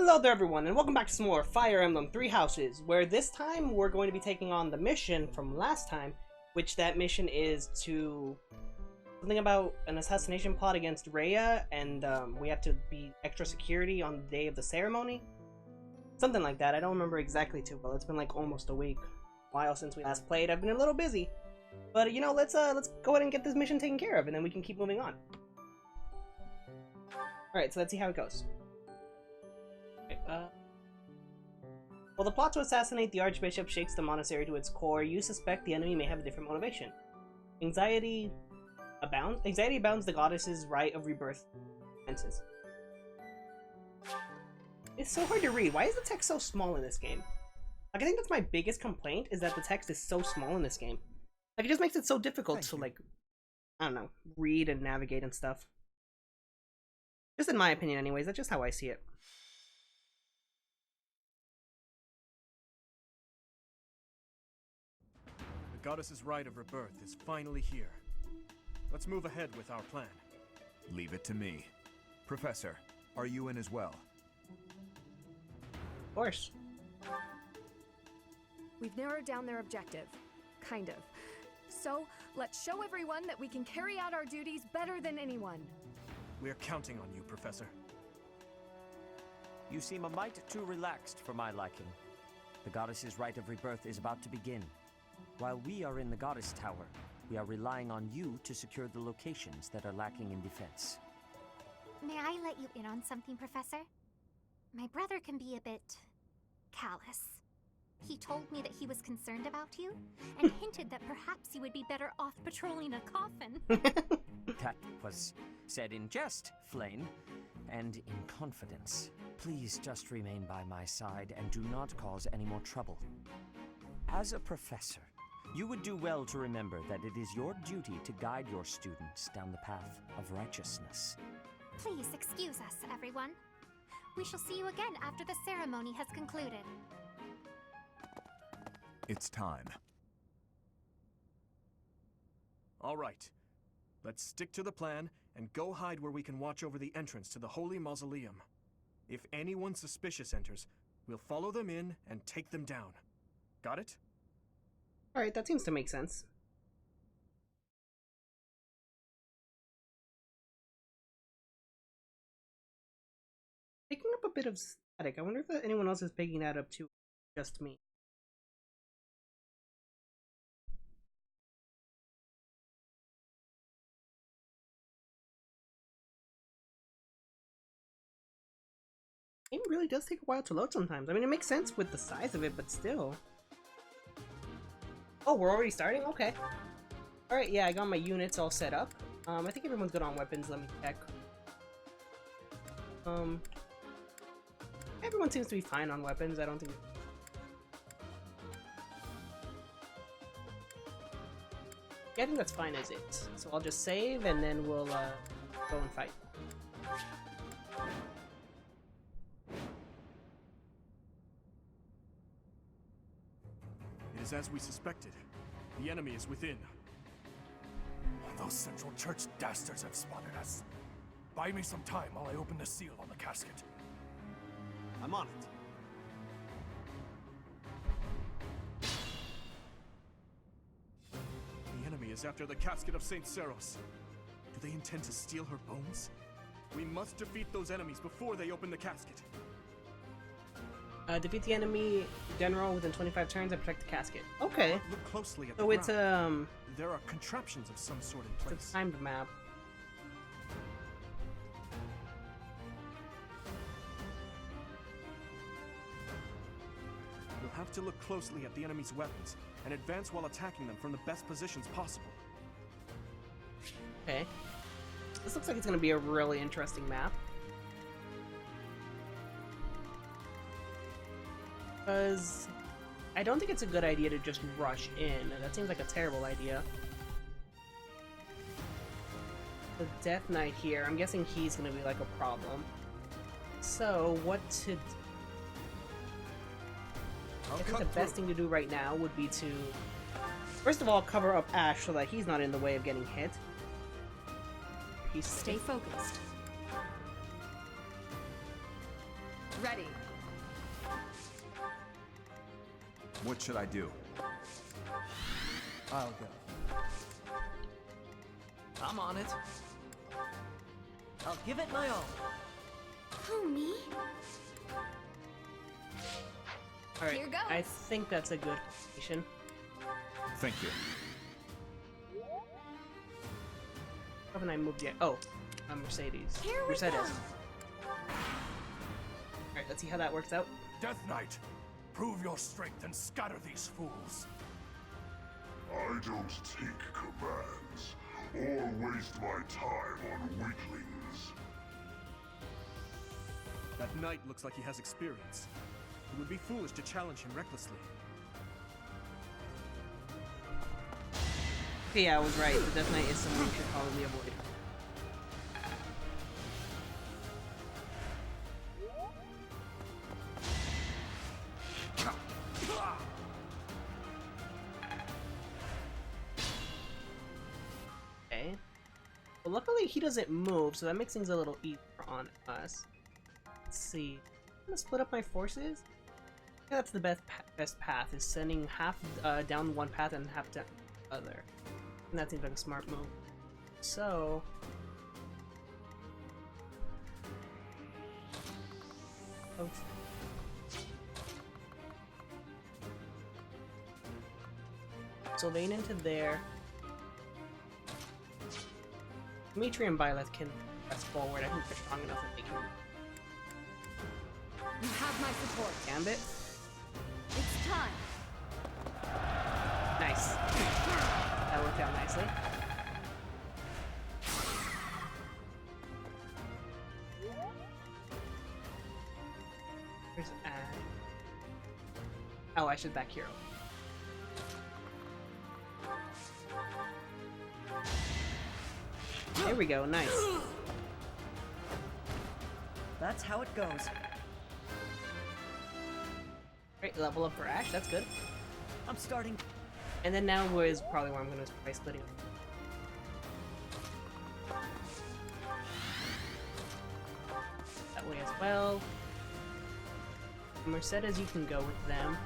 Hello there everyone, and welcome back to some more Fire Emblem Three Houses, where this time we're going to be taking on the mission from last time, which that mission is to... something about an assassination plot against Rhea, and we have to be extra security on the day of the ceremony. Something like that, I don't remember exactly too well. It's been like almost a week. A while since we last played. I've been a little busy. But you know, let's go ahead and get this mission taken care of, and then we can keep moving on. Alright, so let's see how it goes. While the plot to assassinate the Archbishop shakes the monastery to its core, you suspect the enemy may have a different motivation. Anxiety abounds the goddess's rite of rebirth senses. It's so hard to read. Why is the text so small in this game? Like, I think that's my biggest complaint, is that the text is so small in this game. Like, it just makes it so difficult to, like, I don't know, read and navigate and stuff. Just in my opinion anyways, that's just how I see it. The goddess's rite of rebirth is finally here. Let's move ahead with our plan. Leave it to me. Professor, are you in as well? Of course. We've narrowed down their objective. Kind of. So, let's show everyone that we can carry out our duties better than anyone. We're counting on you, Professor. You seem a mite too relaxed for my liking. The goddess's rite of rebirth is about to begin. While we are in the Goddess Tower, we are relying on you to secure the locations that are lacking in defense. May I let you in on something, Professor? My brother can be a bit... callous. He told me that he was concerned about you, and hinted that perhaps you would be better off patrolling a coffin. That was said in jest, Flame, and in confidence. Please just remain by my side and do not cause any more trouble. As a professor, you would do well to remember that it is your duty to guide your students down the path of righteousness. Please excuse us, everyone. We shall see you again after the ceremony has concluded. It's time. All right. Let's stick to the plan and go hide where we can watch over the entrance to the Holy Mausoleum. If anyone suspicious enters, we'll follow them in and take them down. Got it? Alright, that seems to make sense. Picking up a bit of static. I wonder if anyone else is picking that up too. Just me. It really does take a while to load sometimes. I mean, it makes sense with the size of it, but still. Oh, we're already starting? Okay. Alright, yeah, I got my units all set up. I think everyone's good on weapons. Let me check. Everyone seems to be fine on weapons. I don't think... yeah, I think that's fine as it. So I'll just save, and then we'll, go and fight. It is as we suspected. The enemy is within. Those Central Church dastards have spotted us. Buy me some time while I open the seal on the casket. I'm on it. The enemy is after the casket of Saint Seros. Do they intend to steal her bones? We must defeat those enemies before they open the casket. Defeat the enemy general within 25 turns and protect the casket. Okay. Look closely at the So it's ground. There are contraptions of some sort in place. it's a timed map. You'll have to look closely at the enemy's weapons and advance while attacking them from the best positions possible. Okay. This looks like it's gonna be a really interesting map. Because I don't think it's a good idea to just rush in. That seems like a terrible idea. The Death Knight here, I'm guessing he's gonna be like a problem. So, what to... I think the best thing to do right now would be to... first of all, cover up Ash so that he's not in the way of getting hit. Stay focused. Ready. What should I do? I'll go. I'm on it. I'll give it my all. Who, me? Alright, Here goes. I think that's a good formation. Thank you. Haven't I moved yet? Oh, Mercedes. Here we Mercedes. go. Alright, let's see how that works out. Death Knight, prove your strength and scatter these fools. I don't take commands, or waste my time on weaklings. That knight looks like he has experience. It would be foolish to challenge him recklessly. Okay, yeah, I was right. The Death Knight is someone you should probably avoid. Okay. Well, luckily he doesn't move, so that makes things a little easier on us. Let's see. I'm gonna split up my forces. I think that's the best path, is sending half down one path and half down the other. And that seems like a smart move. So... Oh. Sylvain into there. Dimitri and Byleth can press forward. I think they're strong enough that they can... You have my support. Gambit? It's time. Nice. That worked out nicely. There's oh, I should back hero. There we go, nice. That's how it goes. Great, level up for Ash, that's good. I'm starting. And then now is probably where I'm going to try splitting. That way as well. Mercedes, you can go with them.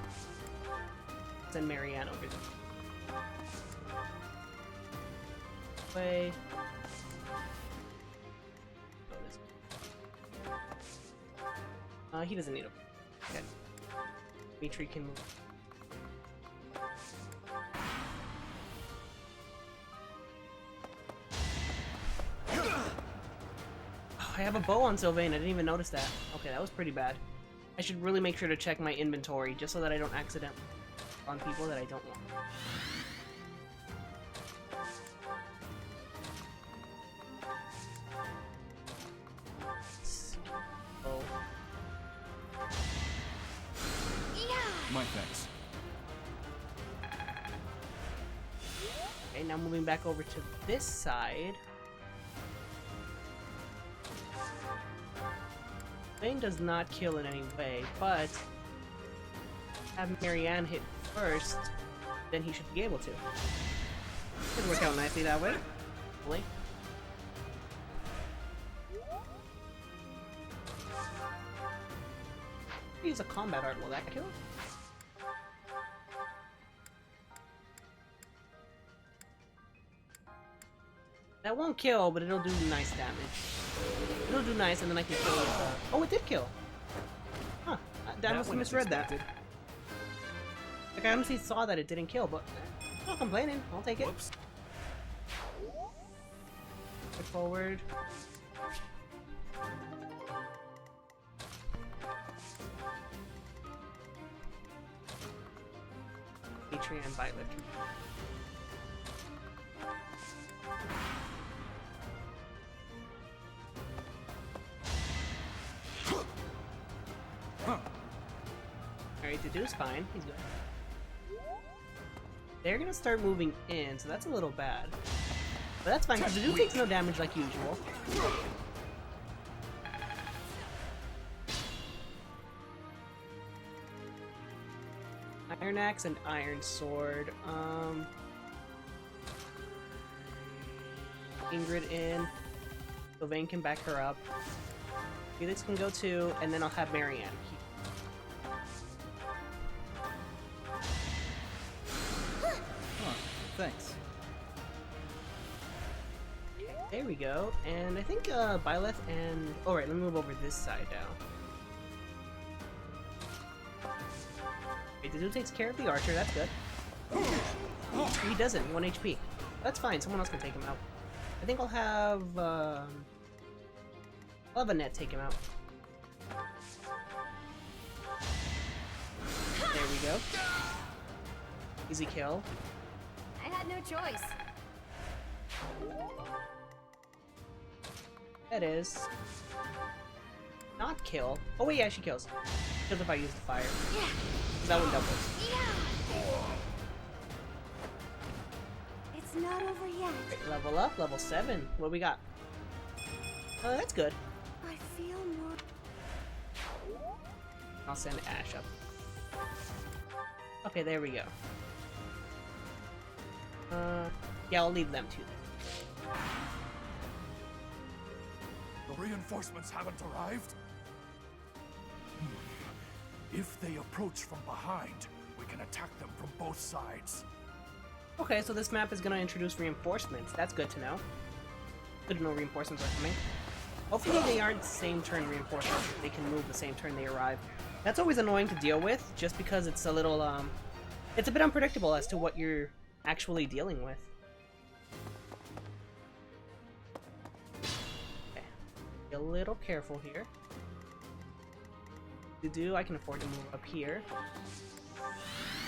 Send Marianne over there. Way. Go this way. He doesn't need a. Okay. Dimitri can move. I have a bow on Sylvain, I didn't even notice that. Okay, that was pretty bad. I should really make sure to check my inventory, just so that I don't accidentally on people that I don't want. Oh. My thanks. Okay, now moving back over to this side. Sylvain does not kill in any way, but have Marianne hit first, then he should be able to. Could work out nicely that way. Hopefully. Use a combat art, will that kill? That won't kill, but it'll do nice damage. It'll do nice, and then I can kill it. Oh, it did kill! Huh. I must have misread that. Like, I honestly saw that it didn't kill, but I'm not complaining. I'll take it. Whoops. Look forward. Patreon and Violet. Alright, Dedue's fine. He's good. They're gonna start moving in, so that's a little bad. But that's fine, because Dedue takes no damage like usual. Iron Axe and Iron Sword. Ingrid in. Sylvain can back her up. Felix can go too, and then I'll have Marianne. Huh, thanks. There we go, and I think Byleth and... Oh right, let me move over this side now. Okay, the dude takes care of the archer, that's good. He doesn't, 1 HP. That's fine, someone else can take him out. I think I'll have Annette take him out. There we go. Easy kill. I had no choice. That is... not kill. Oh wait, yeah, she kills. Kills if I use the fire. Yeah. That one doubles. It's not over yet. Right, level up, level 7. What we got? Oh, that's good. I feel more. I'll send Ash up. Okay, there we go. Yeah, I'll leave them too. The reinforcements haven't arrived? If they approach from behind, we can attack them from both sides. Okay, so this map is gonna introduce reinforcements. That's good to know. Good to know reinforcements are coming. Hopefully they aren't same turn reinforcements. They can move the same turn they arrive. That's always annoying to deal with, just because it's a little, it's a bit unpredictable as to what you're actually dealing with. Okay. Be a little careful here. I can afford to move up here.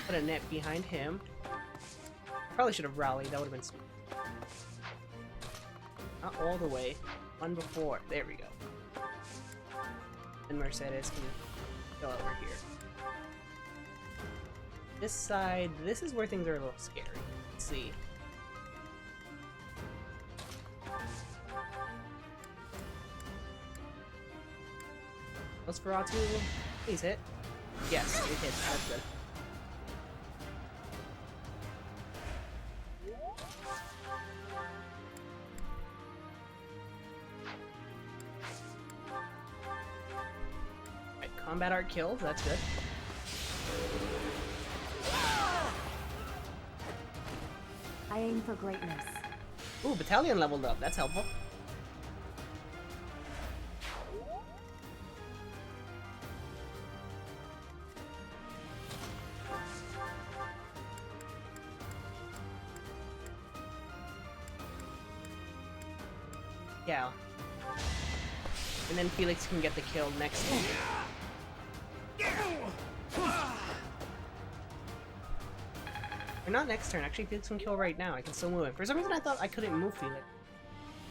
Put a net behind him. Probably should have rallied, that would have been smart. Not all the way. One before. There we go. And Mercedes can go over here. This side, this is where things are a little scary. Let's see. Nosferatu, please hit. Yes, it hits. That's good. Right, combat art kills. That's good. I aim for greatness. Ooh, battalion leveled up. That's helpful. Yeah. And then Felix can get the kill next turn. Or not next turn, actually Felix can kill right now. I can still move him. For some reason I thought I couldn't move Felix.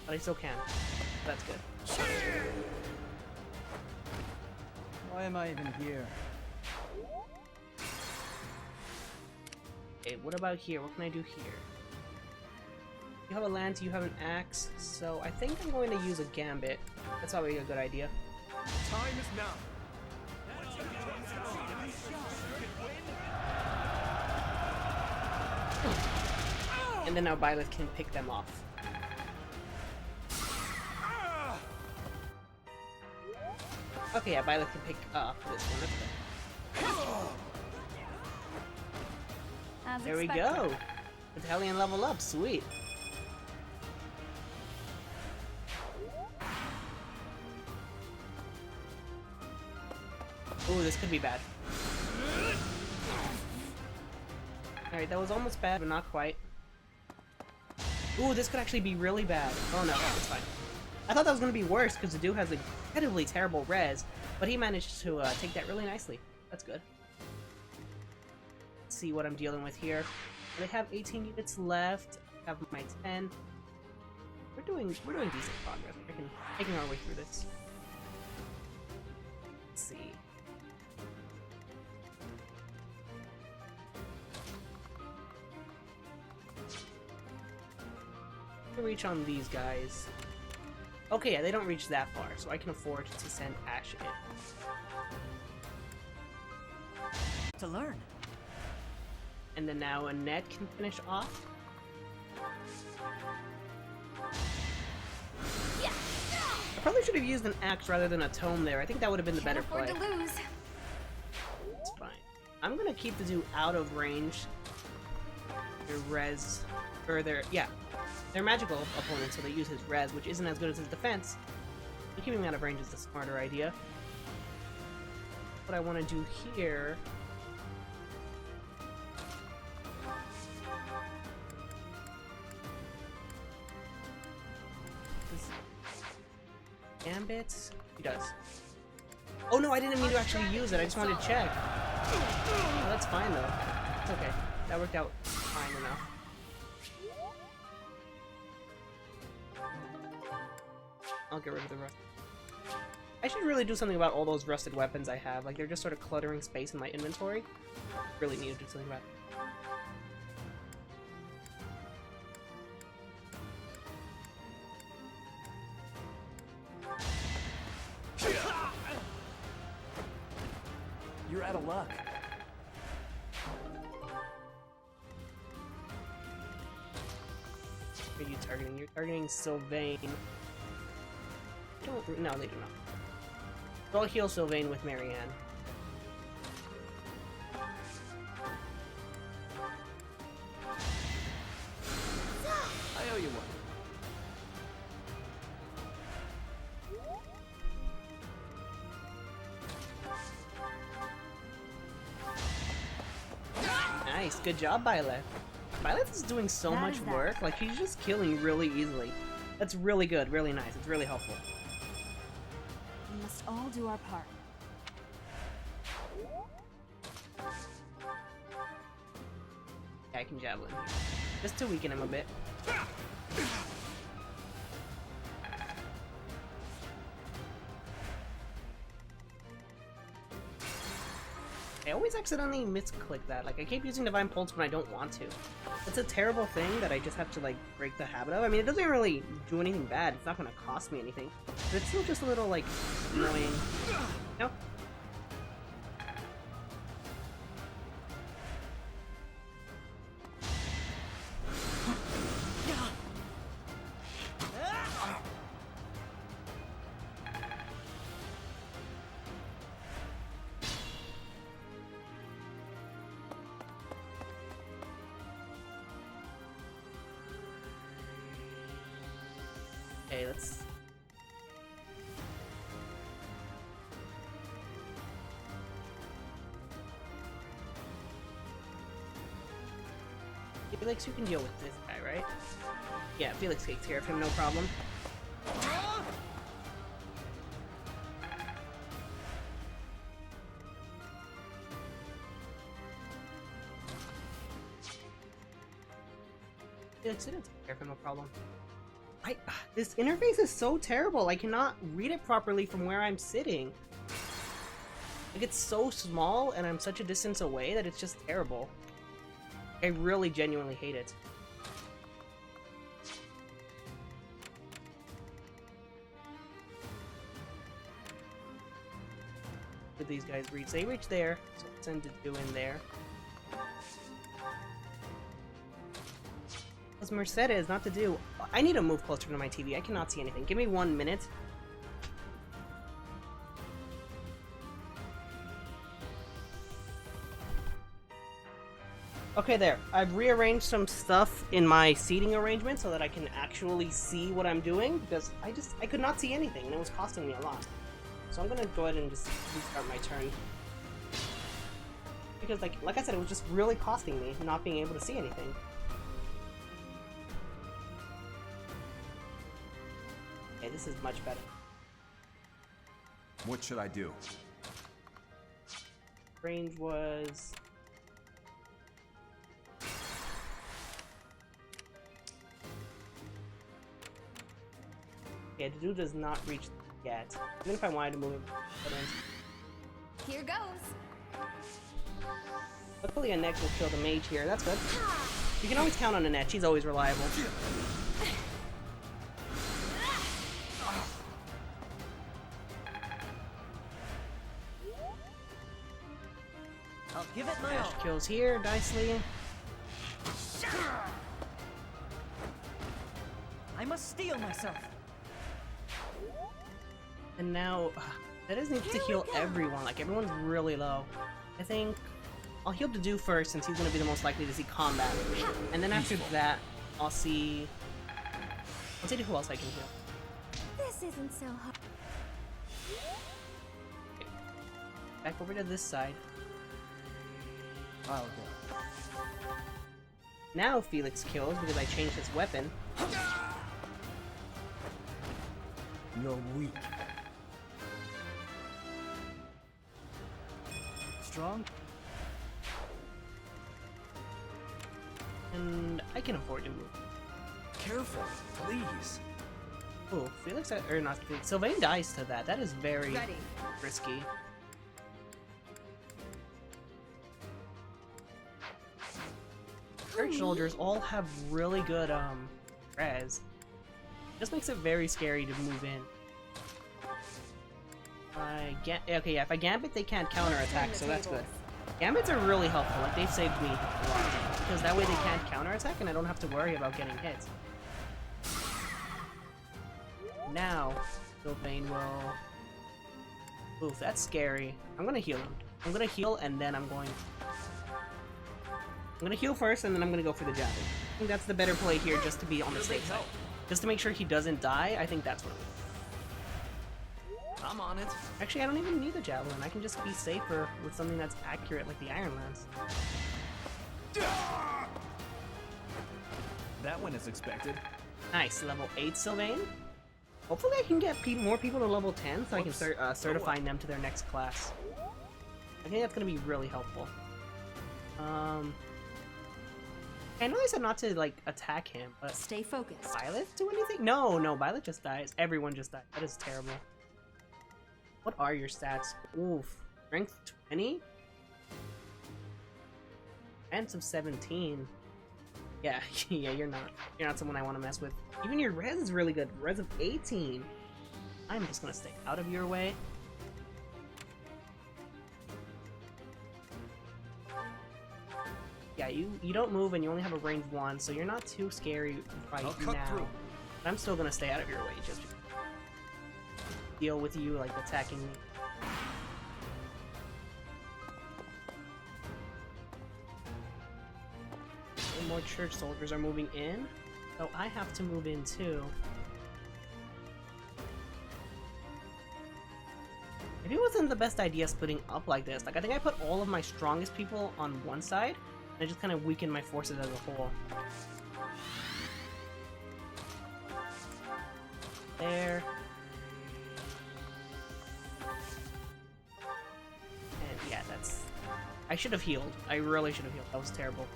But I still can. That's good. Why am I even here? Okay, what about here? What can I do here? You have a lance, you have an axe, so I think I'm going to use a gambit. That's probably a good idea. Time is now. And then now Byleth can pick them off. Okay, yeah, Byleth can pick up this one. That's good. As There we expected. go! Battalion level up, sweet. Ooh, this could be bad. Alright, that was almost bad, but not quite. Ooh, this could actually be really bad. Oh no, it's fine. I thought that was going to be worse, because the dude has incredibly terrible res, but he managed to take that really nicely. That's good. Let's see what I'm dealing with here. I have 18 units left. I have my 10. We're doing decent progress. We're taking our way through this. Let's see. Reach on these guys. Okay, yeah, they don't reach that far, so I can afford to send Ash in. To learn. And then now Annette can finish off. I probably should have used an axe rather than a tome there. I think that would have been the better play. Can't afford to lose. It's fine. I'm gonna keep the dude out of range. Their res, or their, yeah, they're magical opponents, so they use his res, which isn't as good as his defense. So keeping him out of range is the smarter idea. What I want to do here. Gambits? He does. Oh no, I didn't mean to actually use it. I just wanted to check. Oh, that's fine though. It's okay. That worked out fine enough. I'll get rid of the rust. I should really do something about all those rusted weapons I have. Like, they're just sort of cluttering space in my inventory. Really need to do something about it. You're out of luck. What are you targeting? You're targeting Sylvain. Don't, no, they do not. So I'll heal Sylvain with Marianne. I owe you one. Nice, good job, Violet. Violet is doing so much work. Like, she's just killing really easily. That's really good, really nice. It's really helpful. We must all do our part. Yeah, I can javelin. Just to weaken him a bit. I always accidentally misclick that. Like, I keep using Divine Pulse when I don't want to. It's a terrible thing that I just have to, like, break the habit of. I mean, it doesn't really do anything bad. It's not gonna cost me anything. But it's still just a little, like, annoying. No? Okay, let's... Felix, you can deal with this guy, right? Yeah, Felix takes care of him, no problem. Felix didn't take care of him, no problem. This interface is so terrible. I cannot read it properly from where I'm sitting. Like, it's so small and I'm such a distance away that it's just terrible. I really genuinely hate it. Did these guys reach? They reach there, so let's send it in there. As Mercedes, not to do. I need to move closer to my TV. I cannot see anything. Give me 1 minute. Okay, there. I've rearranged some stuff in my seating arrangement so that I can actually see what I'm doing, because I could not see anything and it was costing me a lot. So I'm gonna go ahead and just restart my turn. Because like I said, it was just really costing me not being able to see anything. Okay, this is much better. What should I do? Range was... Yeah, the dude does not reach yet. Even if I wanted to move him. Here goes. Luckily Annette will kill the mage here, that's good. You can always count on Annette, she's always reliable. I'll give it my all. Ash kills here, nicely. I must steel myself. And now, that just needs to heal everyone. Like, everyone's really low. I think I'll heal Dedu first, since he's going to be the most likely to see combat. And then after that, I'll see who else I can heal. This isn't so hard. Okay. Back over to this side. I'll go. Now Felix kills because I changed his weapon. You're weak. Strong? And I can afford to move. Careful, please. Oh, Felix, or not Felix, Sylvain dies to that. That is very Ready. risky. Church soldiers all have really good, res. Just makes it very scary to move in. Okay, yeah, if I gambit, they can't counterattack, so that's good. Gambits are really helpful, like, they've saved me a lot. Because that way they can't counterattack, and I don't have to worry about getting hit. Now, Sylvain will... Oof, that's scary. I'm gonna heal him. I'm gonna heal, and then I'm gonna heal first, and then I'm gonna go for the javelin. I think that's the better play here, just to be on the safe side. Just to make sure he doesn't die, I think that's what I'm gonna do. I'm on it. Actually, I don't even need the javelin. I can just be safer with something that's accurate, like the Iron Lance. That went as expected. Nice, level 8 Sylvain. Hopefully I can get more people to level 10 so I can start certifying them to their next class. I think that's going to be really helpful. I know I said not to, like, attack him, but... Stay focused. Violet do anything? No, Violet just dies. Everyone just dies. That is terrible. What are your stats? Oof. Strength 20? Defense of 17. Yeah, yeah, you're not someone I want to mess with. Even your res is really good. Res of 18. I'm just gonna stay out of your way. Yeah, you don't move and you only have a range 1, so you're not too scary right now. But I'm still gonna stay out of your way just to deal with you like attacking me. And more church soldiers are moving in, so I have to move in too. Maybe it wasn't the best idea splitting up like this. Like, I think I put all of my strongest people on one side, and I just kind of weakened my forces as a whole. There. And yeah, that's... I should have healed. I really should have healed. That was terrible.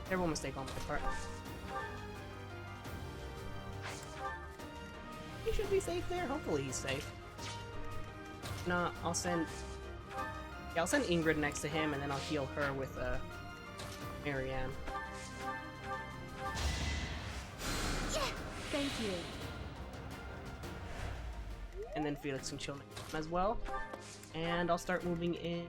Terrible mistake on my part. He should be safe there. Hopefully he's safe. No, I'll send Ingrid next to him, and then I'll heal her with Marianne. Thank you. And then Felix can chill next to him as well. And I'll start moving in.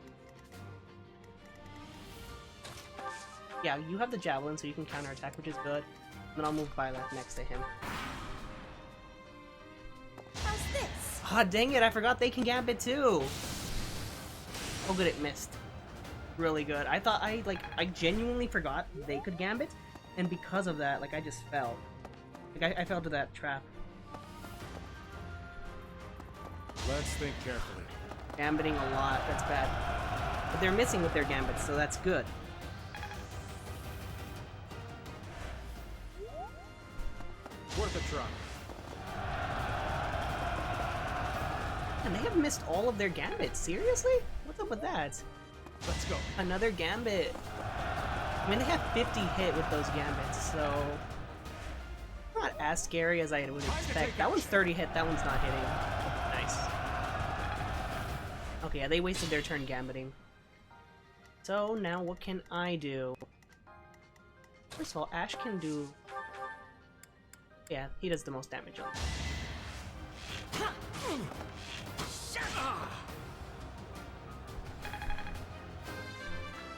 Yeah, you have the javelin, so you can counterattack, which is good. And then I'll move Violet next to him. How's this? Ah, dang it, I forgot they can gambit too! Oh good, it missed. Really good. I thought I genuinely forgot they could gambit, and because of that, like, I just fell. Like, I fell to that trap. Let's think carefully. Gambiting a lot, that's bad. But they're missing with their gambits, so that's good. Worth a try. And they have missed all of their gambits. Seriously? What's up with that? Let's go. Another gambit. I mean, they have 50 hit with those gambits, so... not as scary as I would expect. That one's 30 hit, that one's not hitting. Nice. Okay, yeah, they wasted their turn gambiting. So, now what can I do? First of all, Ash can do... yeah, he does the most damage on that.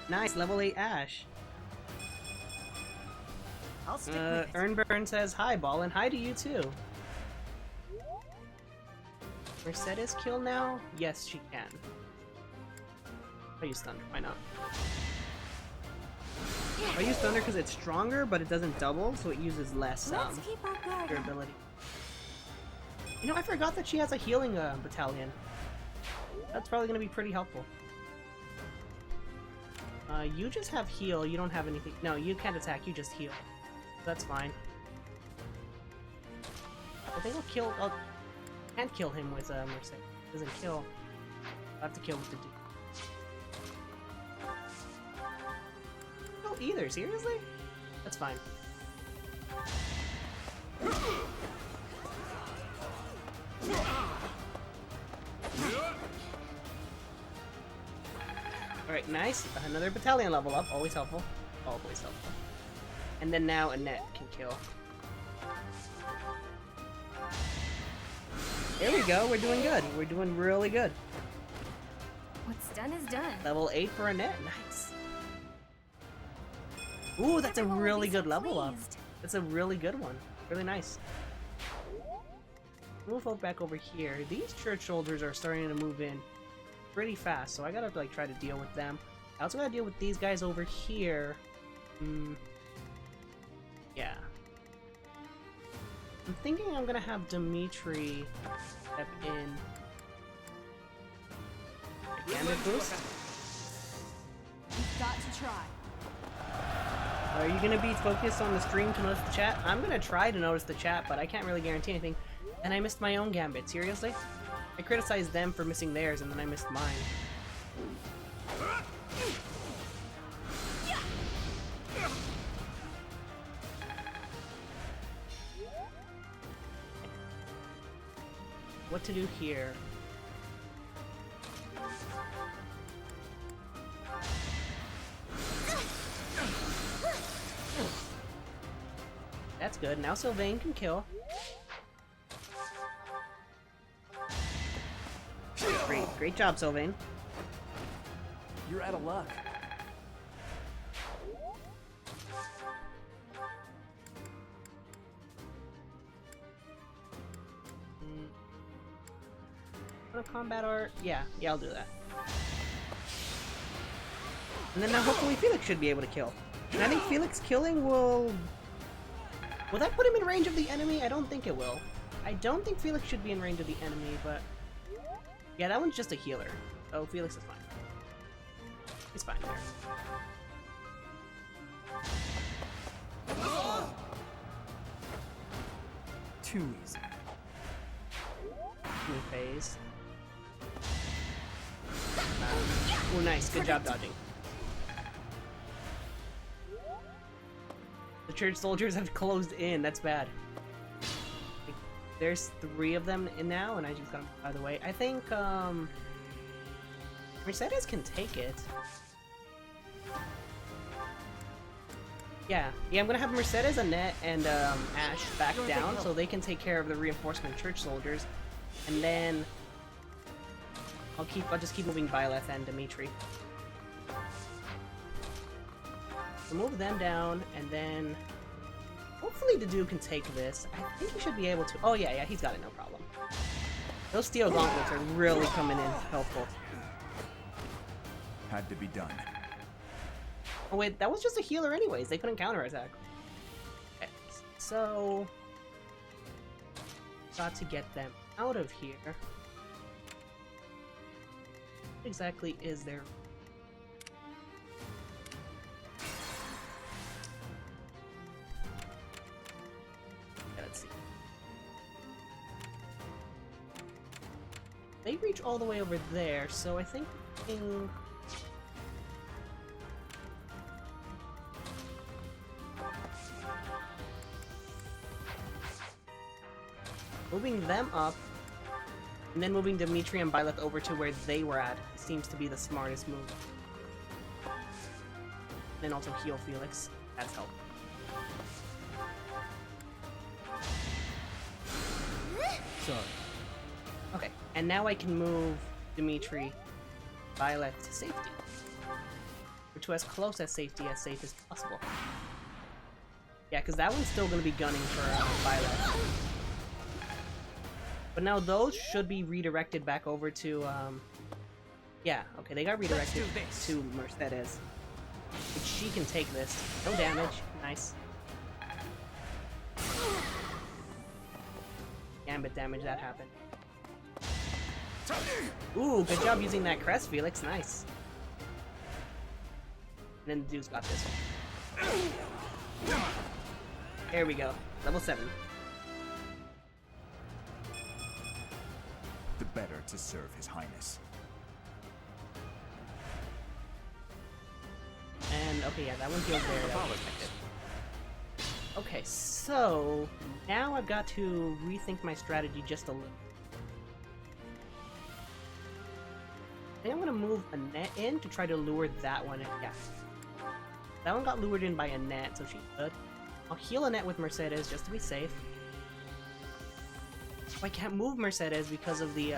Nice, level 8 Ash. I'll stick with it. Earnburn says hi, Ball, and hi to you too. Mercedes kill now? Yes, she can. I'll use Thunder, why not? I use Thunder because it's stronger, but it doesn't double, so it uses less durability. You know, I forgot that she has a healing battalion. That's probably going to be pretty helpful. You just have heal, you don't have anything. No, you can't attack, you just heal. That's fine. I think I'll kill. Can't kill him with Mercedes. Doesn't kill. I have to kill with the dude. No, either. Seriously? That's fine. Alright, nice. Another battalion level up. Always helpful. Always helpful. And then now Annette can kill. There we go. We're doing good. We're doing really good. What's done is done. Level 8 for Annette. Nice. Ooh, that's a really good level up. That's a really good one. Really nice. Move back over here. These church soldiers are starting to move in pretty fast, so I gotta like try to deal with them. I also gotta deal with these guys over here. Yeah. I'm thinking I'm gonna have Dimitri step in. Gambit boost? You've got to try. Are you gonna be focused on the stream to notice the chat? I'm gonna try to notice the chat, but I can't really guarantee anything. And I missed my own Gambit, seriously? I criticized them for missing theirs, and then I missed mine. What to do here? That's good. Now Sylvain can kill. Great job, Sylvain. You're out of luck. Combat art? Yeah, I'll do that. And then now hopefully Felix should be able to kill. And I think Felix killing will... Will that put him in range of the enemy? I don't think it will. I don't think Felix should be in range of the enemy, but... Yeah, that one's just a healer. Oh, Felix is fine. He's fine there. Too easy. New phase. Oh, nice. Good job dodging. The church soldiers have closed in. That's bad. There's 3 of them in now, and I just got them out of the way. I think, Mercedes can take it. Yeah, I'm gonna have Mercedes, Annette, and Ash back down so they can take care of the reinforcement church soldiers, and then I'll just keep moving Byleth and Dimitri. So move them down, and then hopefully the dude can take this. I think he should be able to. Oh yeah, he's got it, no problem. Those steel gauntlets are really coming in helpful. Had to be done. Oh wait, that was just a healer anyways. They couldn't counterattack. Okay, so got to get them out of here. What exactly is there? Let's see. They reach all the way over there, so I think moving them up, and then moving Dimitri and Byleth over to where they were at seems to be the smartest move. Then also heal Felix. That's helpful. Sorry. Okay, and now I can move Dimitri, Byleth to safety. Or to as close as safety as safe as possible. Yeah, because that one's still going to be gunning for Byleth. But now those should be redirected back over to, yeah, okay, they got redirected to Mercedes. But she can take this. No damage. Nice. Gambit damage, that happened. Ooh, good job using that crest, Felix. Nice. And then the dude's got this one. There we go. Level 7. The better to serve His Highness. And, okay, yeah, that one heals there. That was expected. Okay, so now I've got to rethink my strategy just a little. I think I'm gonna move a net in to try to lure that one in. Yeah. That one got lured in by a net, so she's good. I'll heal a net with Mercedes just to be safe. I can't move Mercedes because of the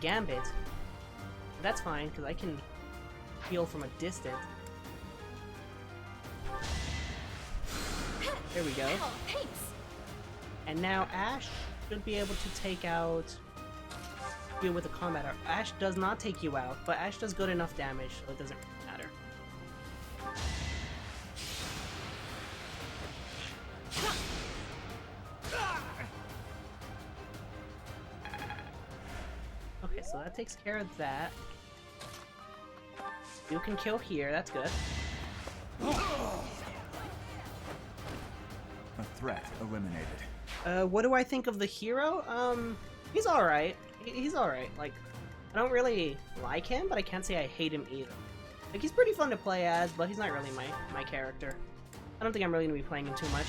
Gambit. But that's fine, because I can heal from a distance. There we go. And now Ash should be able to take out you with a combat art. Ash does not take you out, but Ash does good enough damage, so it doesn't really matter. Okay, so that takes care of that. You can kill here, that's good. A threat eliminated. What do I think of the hero? He's alright. He's alright. Like, I don't really like him, but I can't say I hate him either. Like, he's pretty fun to play as, but he's not really my character. I don't think I'm really gonna be playing him too much.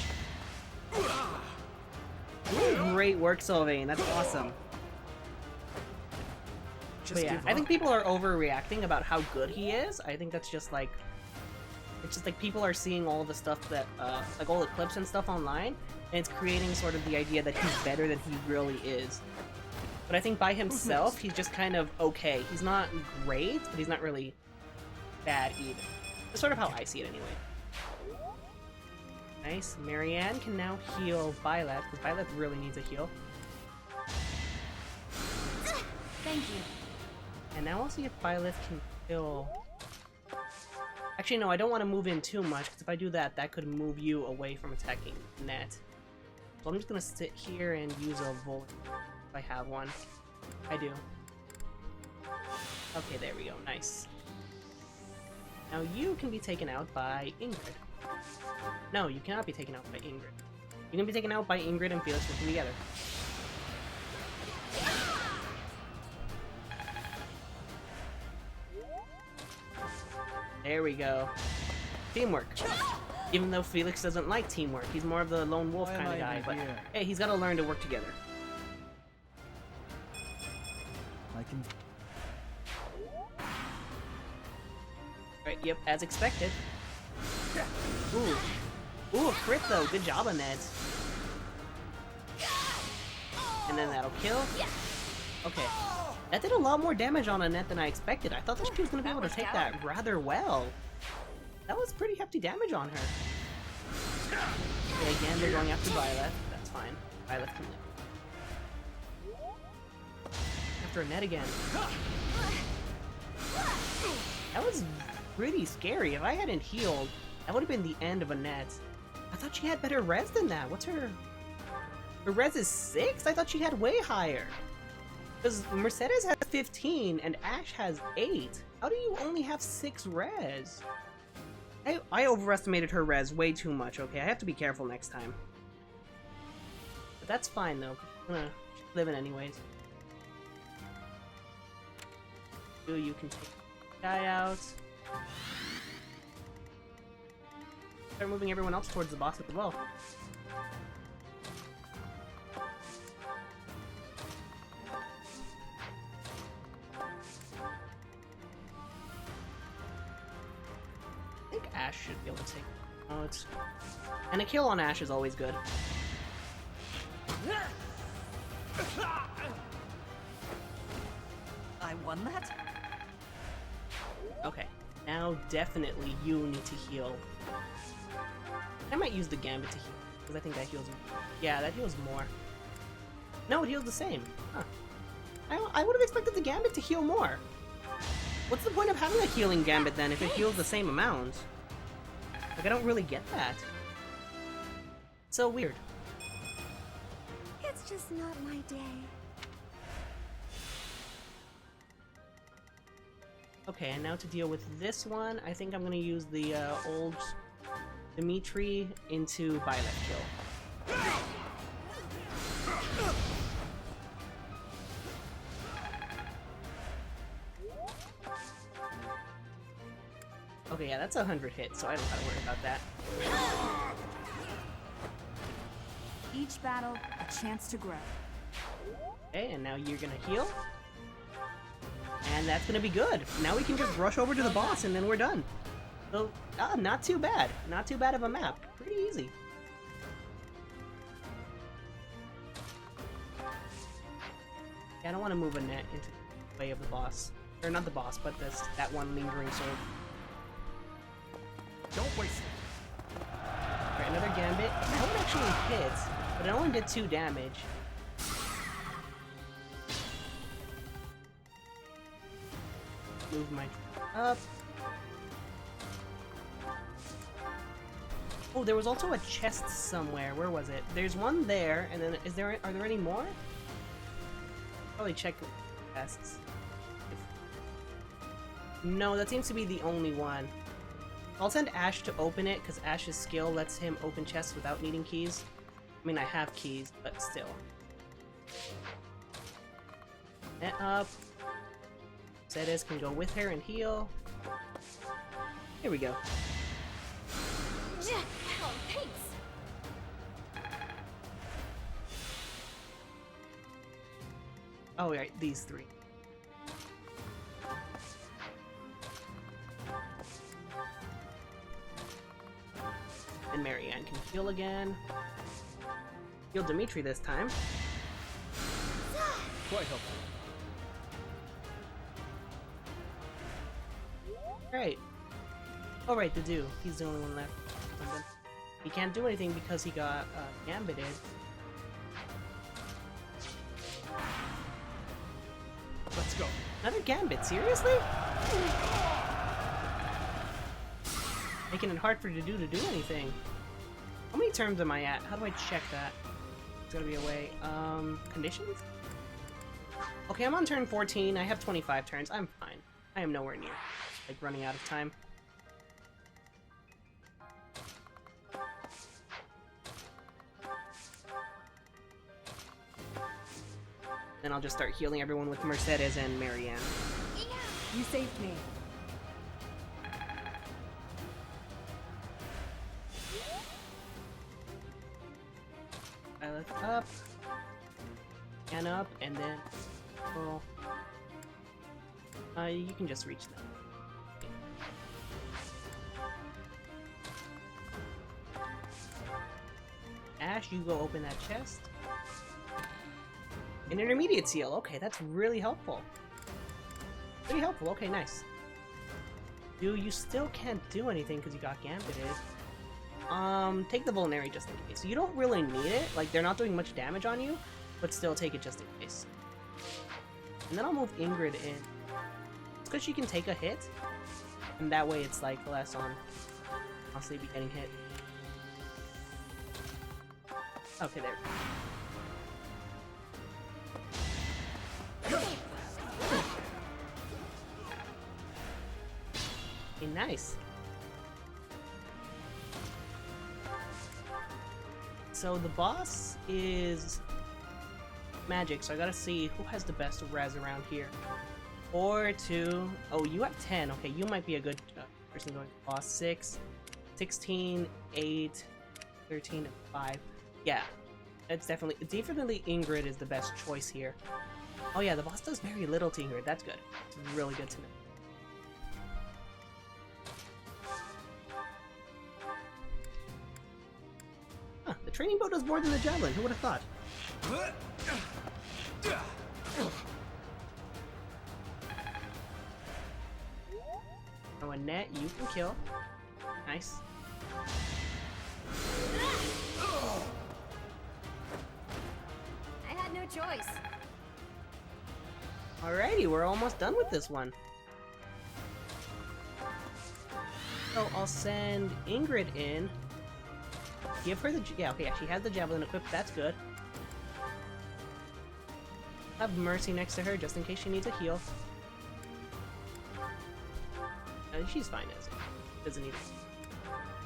Ooh, great work, Sylvain. That's awesome. But yeah, I think people are overreacting about how good he is. I think that's just like... It's just like people are seeing all the stuff that, like all the clips and stuff online, and it's creating sort of the idea that he's better than he really is. But I think by himself, he's just kind of okay. He's not great, but he's not really bad either. That's sort of how I see it anyway. Nice. Marianne can now heal Violet, because Violet really needs a heal. Thank you. And now I'll see if Violet can kill... Actually, no, I don't want to move in too much, because if I do that, that could move you away from attacking Net. So I'm just going to sit here and use a Volt if I have one. I do. Okay, there we go. Nice. Now you can be taken out by Ingrid. No, you cannot be taken out by Ingrid. You can be taken out by Ingrid and Felix working together. There we go. Teamwork. Even though Felix doesn't like teamwork, he's more of the lone wolf kind of guy, but hey, he's got to learn to work together. I can... Right, yep, as expected. Ooh. Ooh, a crit though. Good job on that. And then that'll kill. Okay. That did a lot more damage on Annette than I expected. I thought that she was going to be able to take that rather well. That was pretty hefty damage on her. Okay, again, they're going after Violet. That's fine. Violet can live. After Annette again. That was pretty scary. If I hadn't healed, that would have been the end of Annette. I thought she had better res than that. What's her... Her res is 6? I thought she had way higher. Because Mercedes has 15 and Ash has 8. How do you only have 6 res? I overestimated her res way too much, okay? I have to be careful next time. But that's fine though. I'm gonna live in anyways. You can take the guy out. Start moving everyone else towards the boss as well. I think Ash should be able to take out. And a kill on Ash is always good. I won that? Okay, now definitely you need to heal. I might use the Gambit to heal, because I think that heals more. Yeah, that heals more. No, it heals the same. Huh. I would have expected the Gambit to heal more. What's the point of having a healing Gambit then if it heals the same amount? Like, I don't really get that. So weird. It's just not my day. Okay, and now to deal with this one, I think I'm gonna use the old Dimitri into Violet Kill. Okay, yeah, that's 100 hits, so I don't gotta worry about that. Each battle, a chance to grow. Okay, and now you're gonna heal. And that's gonna be good. Now we can just rush over to the boss and then we're done. So, not too bad. Not too bad of a map. Pretty easy. Yeah, I don't want to move a net into the way of the boss. Or not the boss, but that one lingering sword. Don't waste it. Alright, another Gambit. That one actually hits, but it only did 2 damage. Move my up. Oh, there was also a chest somewhere. Where was it? There's one there, and then are there any more? Probably check chests. No, that seems to be the only one. I'll send Ash to open it, because Ash's skill lets him open chests without needing keys. I mean, I have keys, but still. And up. Zetas can go with her and heal. Here we go. Oh, right, these 3. And Marianne can heal again. Heal Dimitri this time. Quite helpful. Right. Oh, right, the Dew. He's the only one left. He can't do anything because he got gambited. Let's go. Another Gambit, seriously? Making it hard for Dew to do anything. How many turns am I at? How do I check that? It's gotta be a way. Conditions? Okay, I'm on turn 14. I have 25 turns. I'm fine. I am nowhere near, like, running out of time. Then I'll just start healing everyone with Mercedes and Marianne. You saved me. I lift up, and up, and then, well, you can just reach them. Ash, you go open that chest. An intermediate seal. Okay, that's really helpful. Pretty helpful. Okay, nice. You still can't do anything because you got gambited. Take the vulnerary just in case. You don't really need it. Like, they're not doing much damage on you, but still take it just in case. And then I'll move Ingrid in. It's because she can take a hit, and that way it's like less on constantly be getting hit. Okay, there. Okay, nice. So the boss is magic, so I gotta see who has the best res around here. 4, 2. Oh, you have 10. Okay, you might be a good person going to boss. 6, 16, 8, 13, and 5. Yeah, it's definitely Ingrid is the best choice here. Oh yeah, the boss does very little to Ingrid. That's good. It's really good to know. Huh, the training bow does more than the javelin. Who would have thought? Oh, a net you can kill. Nice. I had no choice. Alrighty, we're almost done with this one. So I'll send Ingrid in. Give her the... Yeah, okay, yeah, she has the javelin equipped. That's good. Have Mercy next to her just in case she needs a heal. And she's fine as it. Doesn't need it.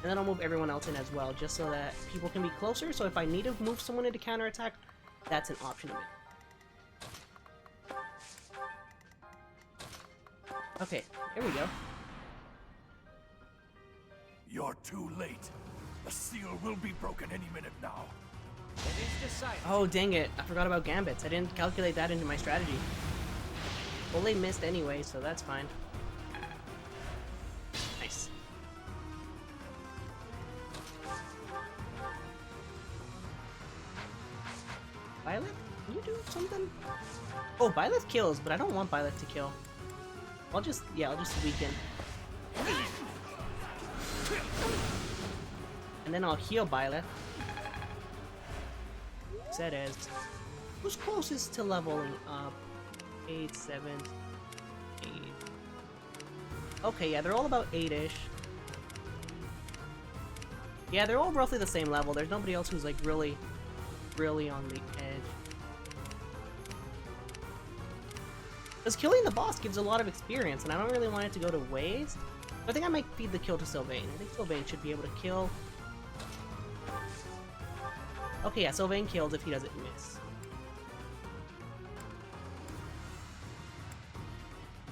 And then I'll move everyone else in as well, just so that people can be closer. So if I need to move someone in to counterattack, that's an option to me. Okay, there we go. You're too late. The seal will be broken any minute now. It is decided. Oh, dang it. I forgot about gambits. I didn't calculate that into my strategy. Well, they missed anyway, so that's fine. Nice. Violet? Can you do something? Oh, Violet kills, but I don't want Violet to kill. I'll just weaken. And then I'll heal Violet. Set as who's closest to leveling up? 8, 7, 8. Okay, yeah, they're all about 8-ish. Yeah, they're all roughly the same level. There's nobody else who's like really on the edge. Because killing the boss gives a lot of experience, and I don't really want it to go to waste. I think I might feed the kill to Sylvain. I think Sylvain should be able to kill. Okay, yeah, Sylvain kills if he doesn't miss.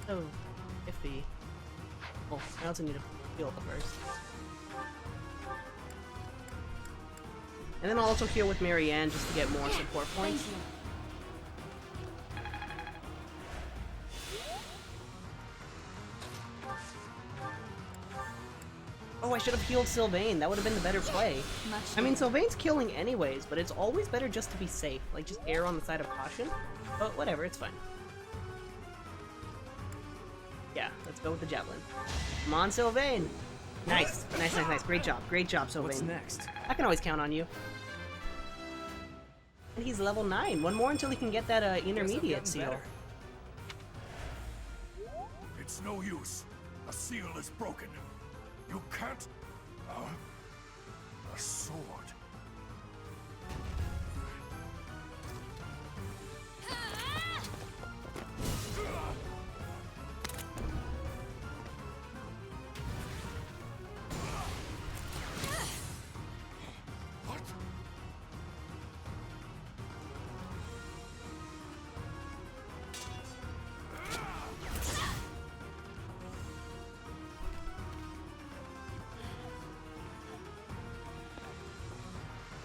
Oh, iffy. Oh, I also need to heal first. And then I'll also heal with Marianne just to get more support points. Oh, I should have healed Sylvain. That would have been the better play. I mean, Sylvain's killing anyways, but it's always better just to be safe. Like, just err on the side of caution. But whatever, it's fine. Yeah, let's go with the javelin. Come on, Sylvain! Nice. Nice, nice, nice. Great job, Sylvain. What's next? I can always count on you. And he's level 9. One more until he can get that intermediate seal. Better. It's no use. A seal is broken. You can't... a sword. What?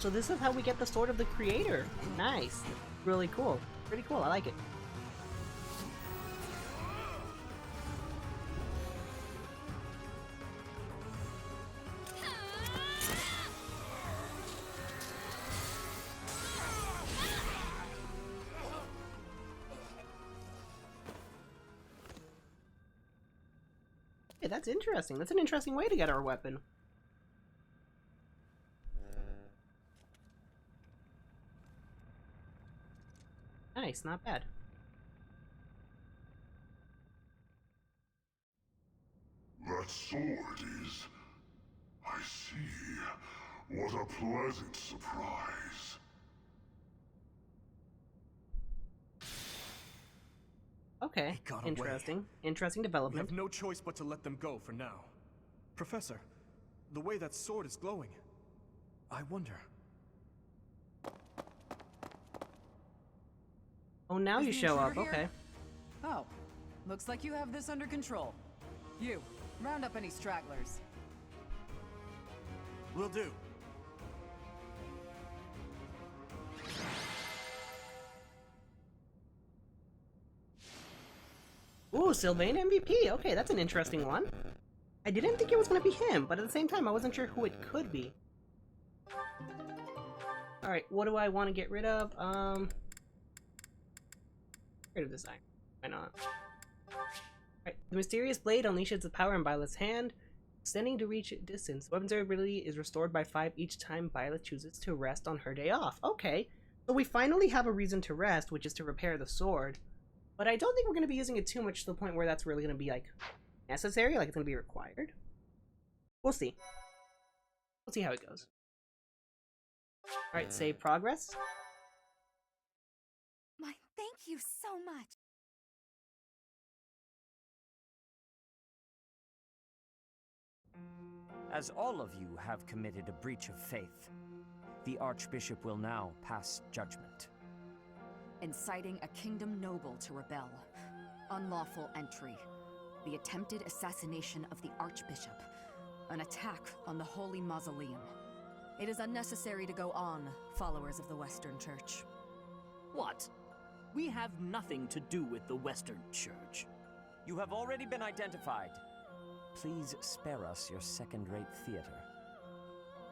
So this is how we get the Sword of the Creator. Nice. Really cool. Pretty cool. I like it. Hey, that's interesting. That's an interesting way to get our weapon. Nice, not bad. That sword is... I see. What a pleasant surprise. Okay, He got away. interesting. Interesting We development. have no choice but to let them go for now. Professor, the way that sword is glowing, I wonder... Oh, now Is you the show up. intruder here? Okay. Oh, looks like you have this under control. You, round up any stragglers. Will do. Ooh, Sylvain MVP. Okay, that's an interesting one. I didn't think it was going to be him, but at the same time, I wasn't sure who it could be. Alright, what do I want to get rid of? Get rid of this iron. Why not? Alright, the mysterious blade unleashes the power in Violet's hand, extending to reach distance. Weapons durability is restored by 5 each time Violet chooses to rest on her day off. Okay, So we finally have a reason to rest, which is to repair the sword. But I don't think we're going to be using it too much to the point where that's really going to be, like, necessary, like it's going to be required. We'll see. We'll see how it goes. Alright, save progress. My, thank you so much. As all of you have committed a breach of faith, the Archbishop will now pass judgment. Inciting a kingdom noble to rebel. Unlawful entry. The attempted assassination of the Archbishop. An attack on the Holy Mausoleum. It is unnecessary to go on, followers of the Western Church. What? We have nothing to do with the Western Church. You have already been identified. Please spare us your second-rate theater.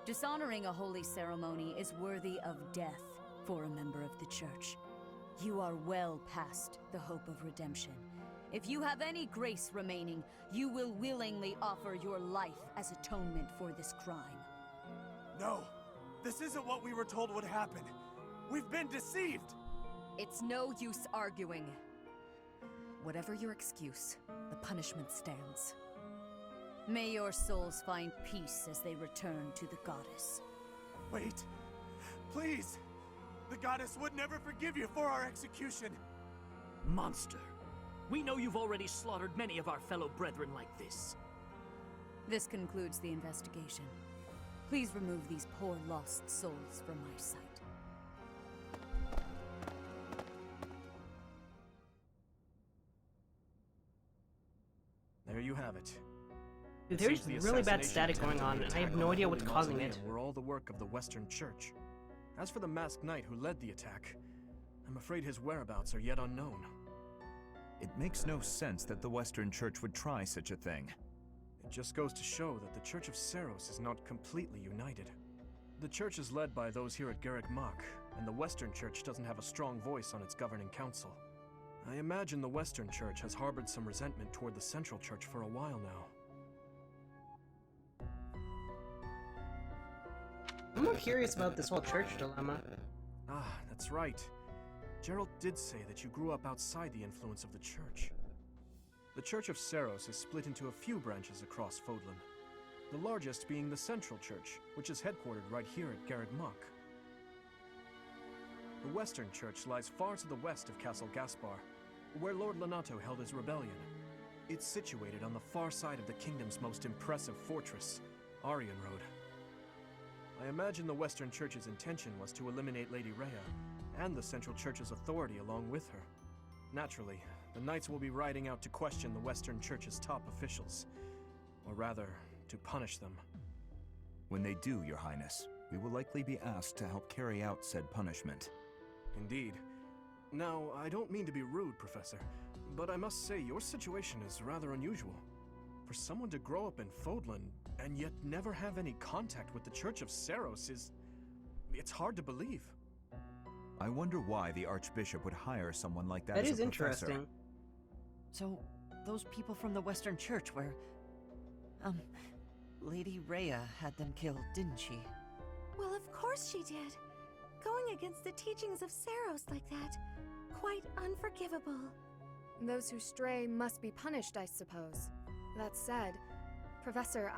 Dishonoring a holy ceremony is worthy of death for a member of the Church. You are well past the hope of redemption. If you have any grace remaining, you will willingly offer your life as atonement for this crime. No! This isn't what we were told would happen! We've been deceived! It's no use arguing. Whatever your excuse, the punishment stands. May your souls find peace as they return to the goddess. Wait! Please! The goddess would never forgive you for our execution! Monster. We know you've already slaughtered many of our fellow brethren like this. This concludes the investigation. Please remove these poor lost souls from my sight. There you have it. Dude, there's really bad static going on, and I have no idea what's causing it. Were all the work of the Western Church. As for the masked knight who led the attack, I'm afraid his whereabouts are yet unknown. It makes no sense that the Western Church would try such a thing. It just goes to show that the Church of Seros is not completely united. The Church is led by those here at Garrick Mach, and the Western Church doesn't have a strong voice on its governing council. I imagine the Western Church has harbored some resentment toward the Central Church for a while now. I'm more curious about this whole church dilemma. Ah, that's right. Gerald did say that you grew up outside the influence of the church. The Church of Seros is split into a few branches across Fodlan, the largest being the Central Church, which is headquartered right here at Garrick Mach. The Western Church lies far to the west of Castle Gaspar, where Lord Lonato held his rebellion. It's situated on the far side of the kingdom's most impressive fortress, Aryan Road. I imagine the Western Church's intention was to eliminate Lady Rhea, and the Central Church's authority along with her. Naturally, the Knights will be riding out to question the Western Church's top officials. Or rather, to punish them. When they do, Your Highness, we will likely be asked to help carry out said punishment. Indeed. Now, I don't mean to be rude, Professor, but I must say your situation is rather unusual. For someone to grow up in Fodlan, and yet never have any contact with the Church of Seros it's hard to believe. I wonder why the Archbishop would hire someone like that That as is a professor. interesting. So, those people from the Western Church where... Lady Rhea had them killed, didn't she? Well, of course she did. Going against the teachings of Seros like that. Quite unforgivable. Those who stray must be punished, I suppose. That said, Professor,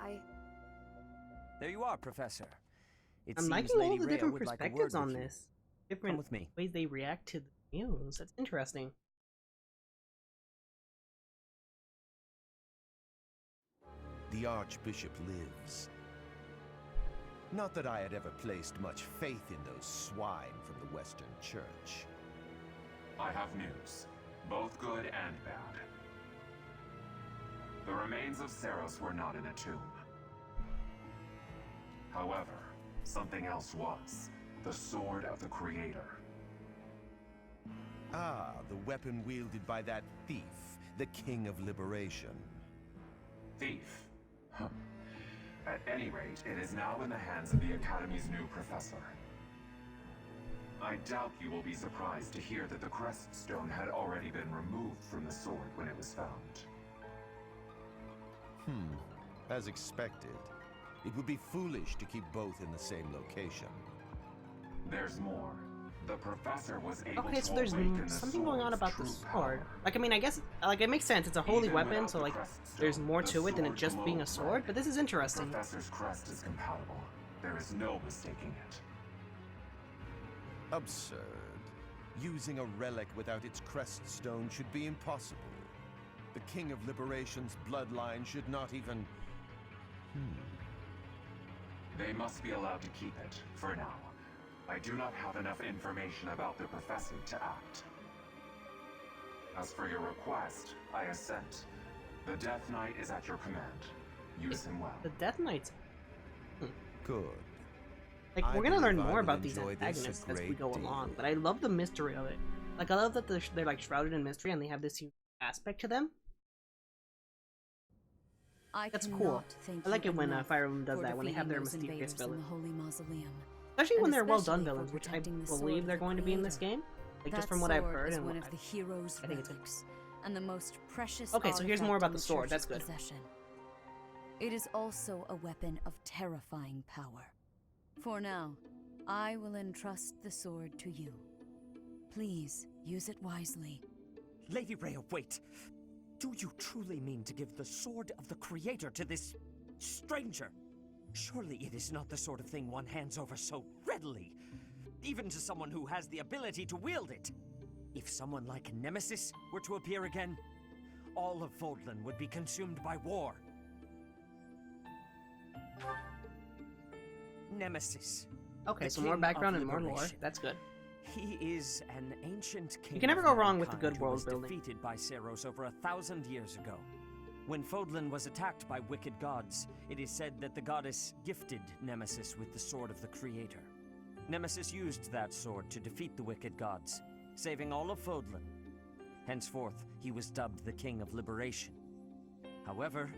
There you are, Professor. It I'm seems liking Lady all the Rhea different would like a perspectives word on with you. this. Different with me. ways they react to the news. That's interesting. The Archbishop lives. Not that I had ever placed much faith in those swine from the Western Church. I have news, both good and bad. The remains of Seros were not in a tomb. However, something else was. The Sword of the Creator. Ah, the weapon wielded by that thief, the King of Liberation. Thief? Huh. At any rate, it is now in the hands of the Academy's new professor. I doubt you will be surprised to hear that the crest stone had already been removed from the sword when it was found. As expected. It would be foolish to keep both in the same location. There's more. The professor was able Okay, to so there's awaken the something going on sword's about the true sword. power. Like, I mean, I guess, like, it makes sense. It's a holy Even weapon, without so, the like, crest there's stone, more the to it than it sword just being a glows sword. red. But this is The interesting. professor's crest is compatible. There is no mistaking it. Absurd. Using a relic without its crest stone should be impossible. The King of Liberation's bloodline should not even... They must be allowed to keep it, for now. I do not have enough information about the professor to act. As for your request, I assent. The Death Knight is at your command. Use him well. The Death Knights. Good. Like, I we're gonna learn believe I more will about these enjoy this a antagonists as we great go deal. along, but I love the mystery of it. Like, I love that they're like shrouded in mystery and they have this unique aspect to them. That's cool. I like it when Fire Emblem does that, when they have their mysterious villains. Especially when they're well done villains, which I believe they're going to be in this game. Like, just from what I've heard and one what of the hero's I think it's relics, and the most precious. Okay, so here's more artifact about in the sword. That's church's good. possession. It is also a weapon of terrifying power. For now, I will entrust the sword to you. Please use it wisely. Lady Rhea, wait! Do you truly mean to give the sword of the Creator to this stranger? Surely it is not the sort of thing one hands over so readily, even to someone who has the ability to wield it. If someone like Nemesis were to appear again, all of Fodlan would be consumed by war. Nemesis. Okay, the so more King background of and more lore. Liberation. That's good. He is an ancient king. You can never of go wrong with the mankind good who world was building. defeated by Seiros over 1,000 years ago. When Fodlan was attacked by wicked gods, it is said that the goddess gifted Nemesis with the sword of the Creator. Nemesis used that sword to defeat the wicked gods, saving all of Fodlan. Henceforth, he was dubbed the King of Liberation. However,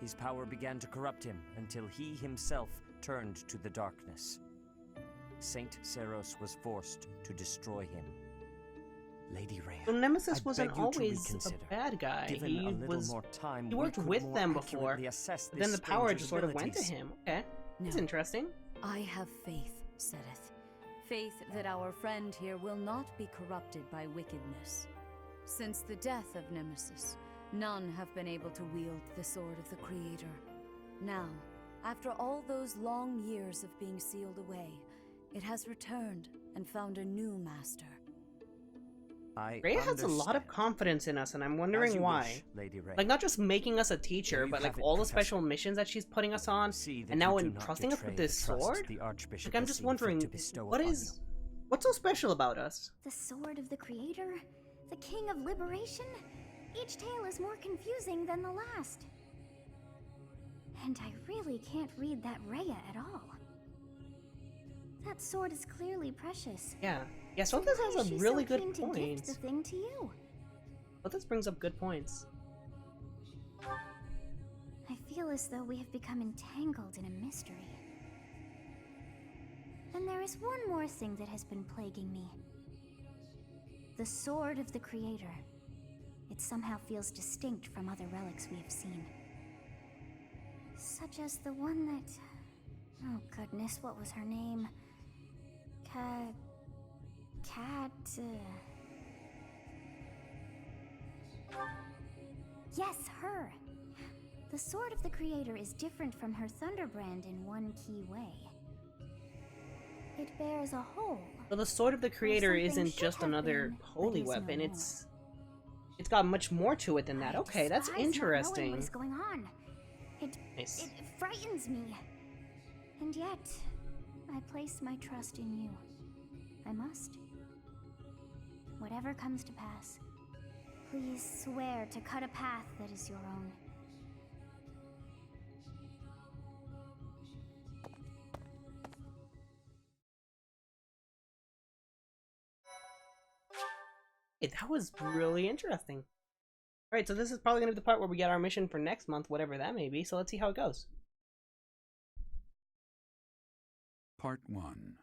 his power began to corrupt him until he himself turned to the darkness. Saint Seiros was forced to destroy him. Lady Rhea, So Nemesis I wasn't beg you to always reconsider. a bad guy. Given He a little was. more time, He we worked could with more them before. accurately assess But then the this power stranger's just sort of went to abilities. him. Okay, that's No. interesting. I have faith, Sedith. Faith that our friend here will not be corrupted by wickedness. Since the death of Nemesis, none have been able to wield the sword of the Creator. Now, after all those long years of being sealed away, it has returned and found a new master. Rhea has a lot of confidence in us, and I'm As wondering you why. wish, Lady Rhea. Like, not just making us a teacher, There you but like have it, all the Professor. special missions that she's putting us on, See that and now you do not entrusting us with betray this the trust sword. the Archbishop Like, I'm has just seen fit wondering, to bestow what upon is, what's so special about us? The Sword of the Creator? The King of Liberation? Each tale is more confusing than the last. And I really can't read that Rhea at all. That sword is clearly precious. Yeah, yeah. So Sothis why has is a she really so good keen to gift points. the thing to you? Sothis brings up good points. I feel as though we have become entangled in a mystery. And there is one more thing that has been plaguing me. The Sword of the Creator. It somehow feels distinct from other relics we have seen. Such as the one that... Oh goodness, what was her name? Yes, her! The Sword of the Creator is different from her Thunderbrand in one key way. It bears a hole. So the Sword of the Creator something isn't should just have another been, but holy is no weapon. more. It's got much more to it than that. Okay, that's Despise not knowing interesting. what is going on. Nice. It frightens me. And yet, I place my trust in you. I must. Whatever comes to pass, please swear to cut a path that is your own. That was really interesting. Alright, so this is probably going to be the part where we get our mission for next month, whatever that may be, so let's see how it goes. Part 1.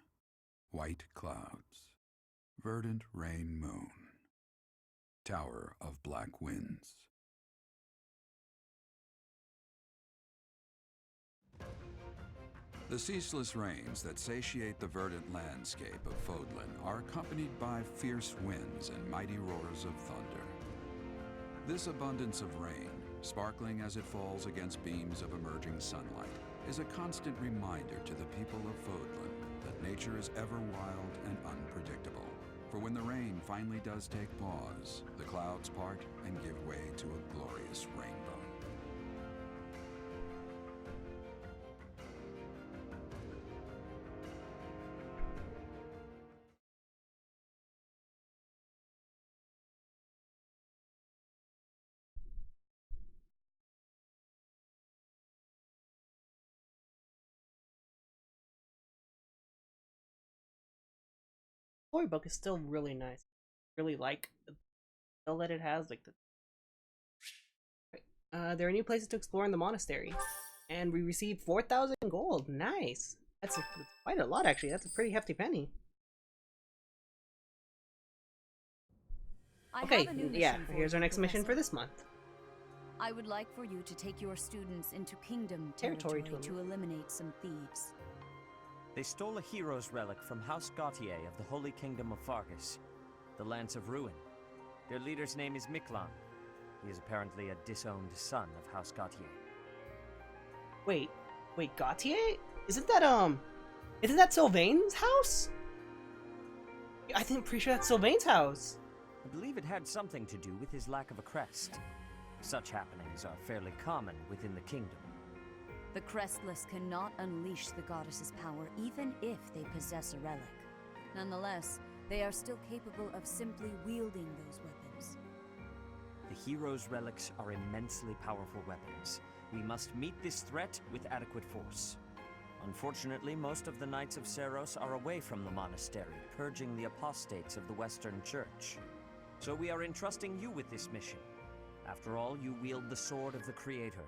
White Clouds. Verdant Rain Moon. Tower of Black Winds. The ceaseless rains that satiate the verdant landscape of Fodlan are accompanied by fierce winds and mighty roars of thunder. This abundance of rain, sparkling as it falls against beams of emerging sunlight, is a constant reminder to the people of Fodlan that nature is ever wild and unpredictable. For when the rain finally does take pause, the clouds part and give way to a glorious rainbow. Storybook is still really nice. Really like the feel that it has. Like there are new places to explore in the monastery, and we received 4,000 gold. Nice. That's quite a lot, actually. That's a pretty hefty penny. Okay, yeah. Here's our next mission for this month. I would like for you to take your students into Kingdom territory to eliminate some thieves. They stole a hero's relic from House Gautier of the Holy Kingdom of Fargus, the Lance of Ruin. Their leader's name is Miklan. He is apparently a disowned son of House Gautier. Wait, Gautier? Isn't that Sylvain's house? I think pretty sure that's Sylvain's house. I believe it had something to do with his lack of a crest. Such happenings are fairly common within the kingdom. The Crestless cannot unleash the goddess's power even if they possess a relic. Nonetheless, they are still capable of simply wielding those weapons. The hero's relics are immensely powerful weapons. We must meet this threat with adequate force. Unfortunately, most of the Knights of Seiros are away from the monastery, purging the apostates of the Western Church. So we are entrusting you with this mission. After all, you wield the sword of the Creator,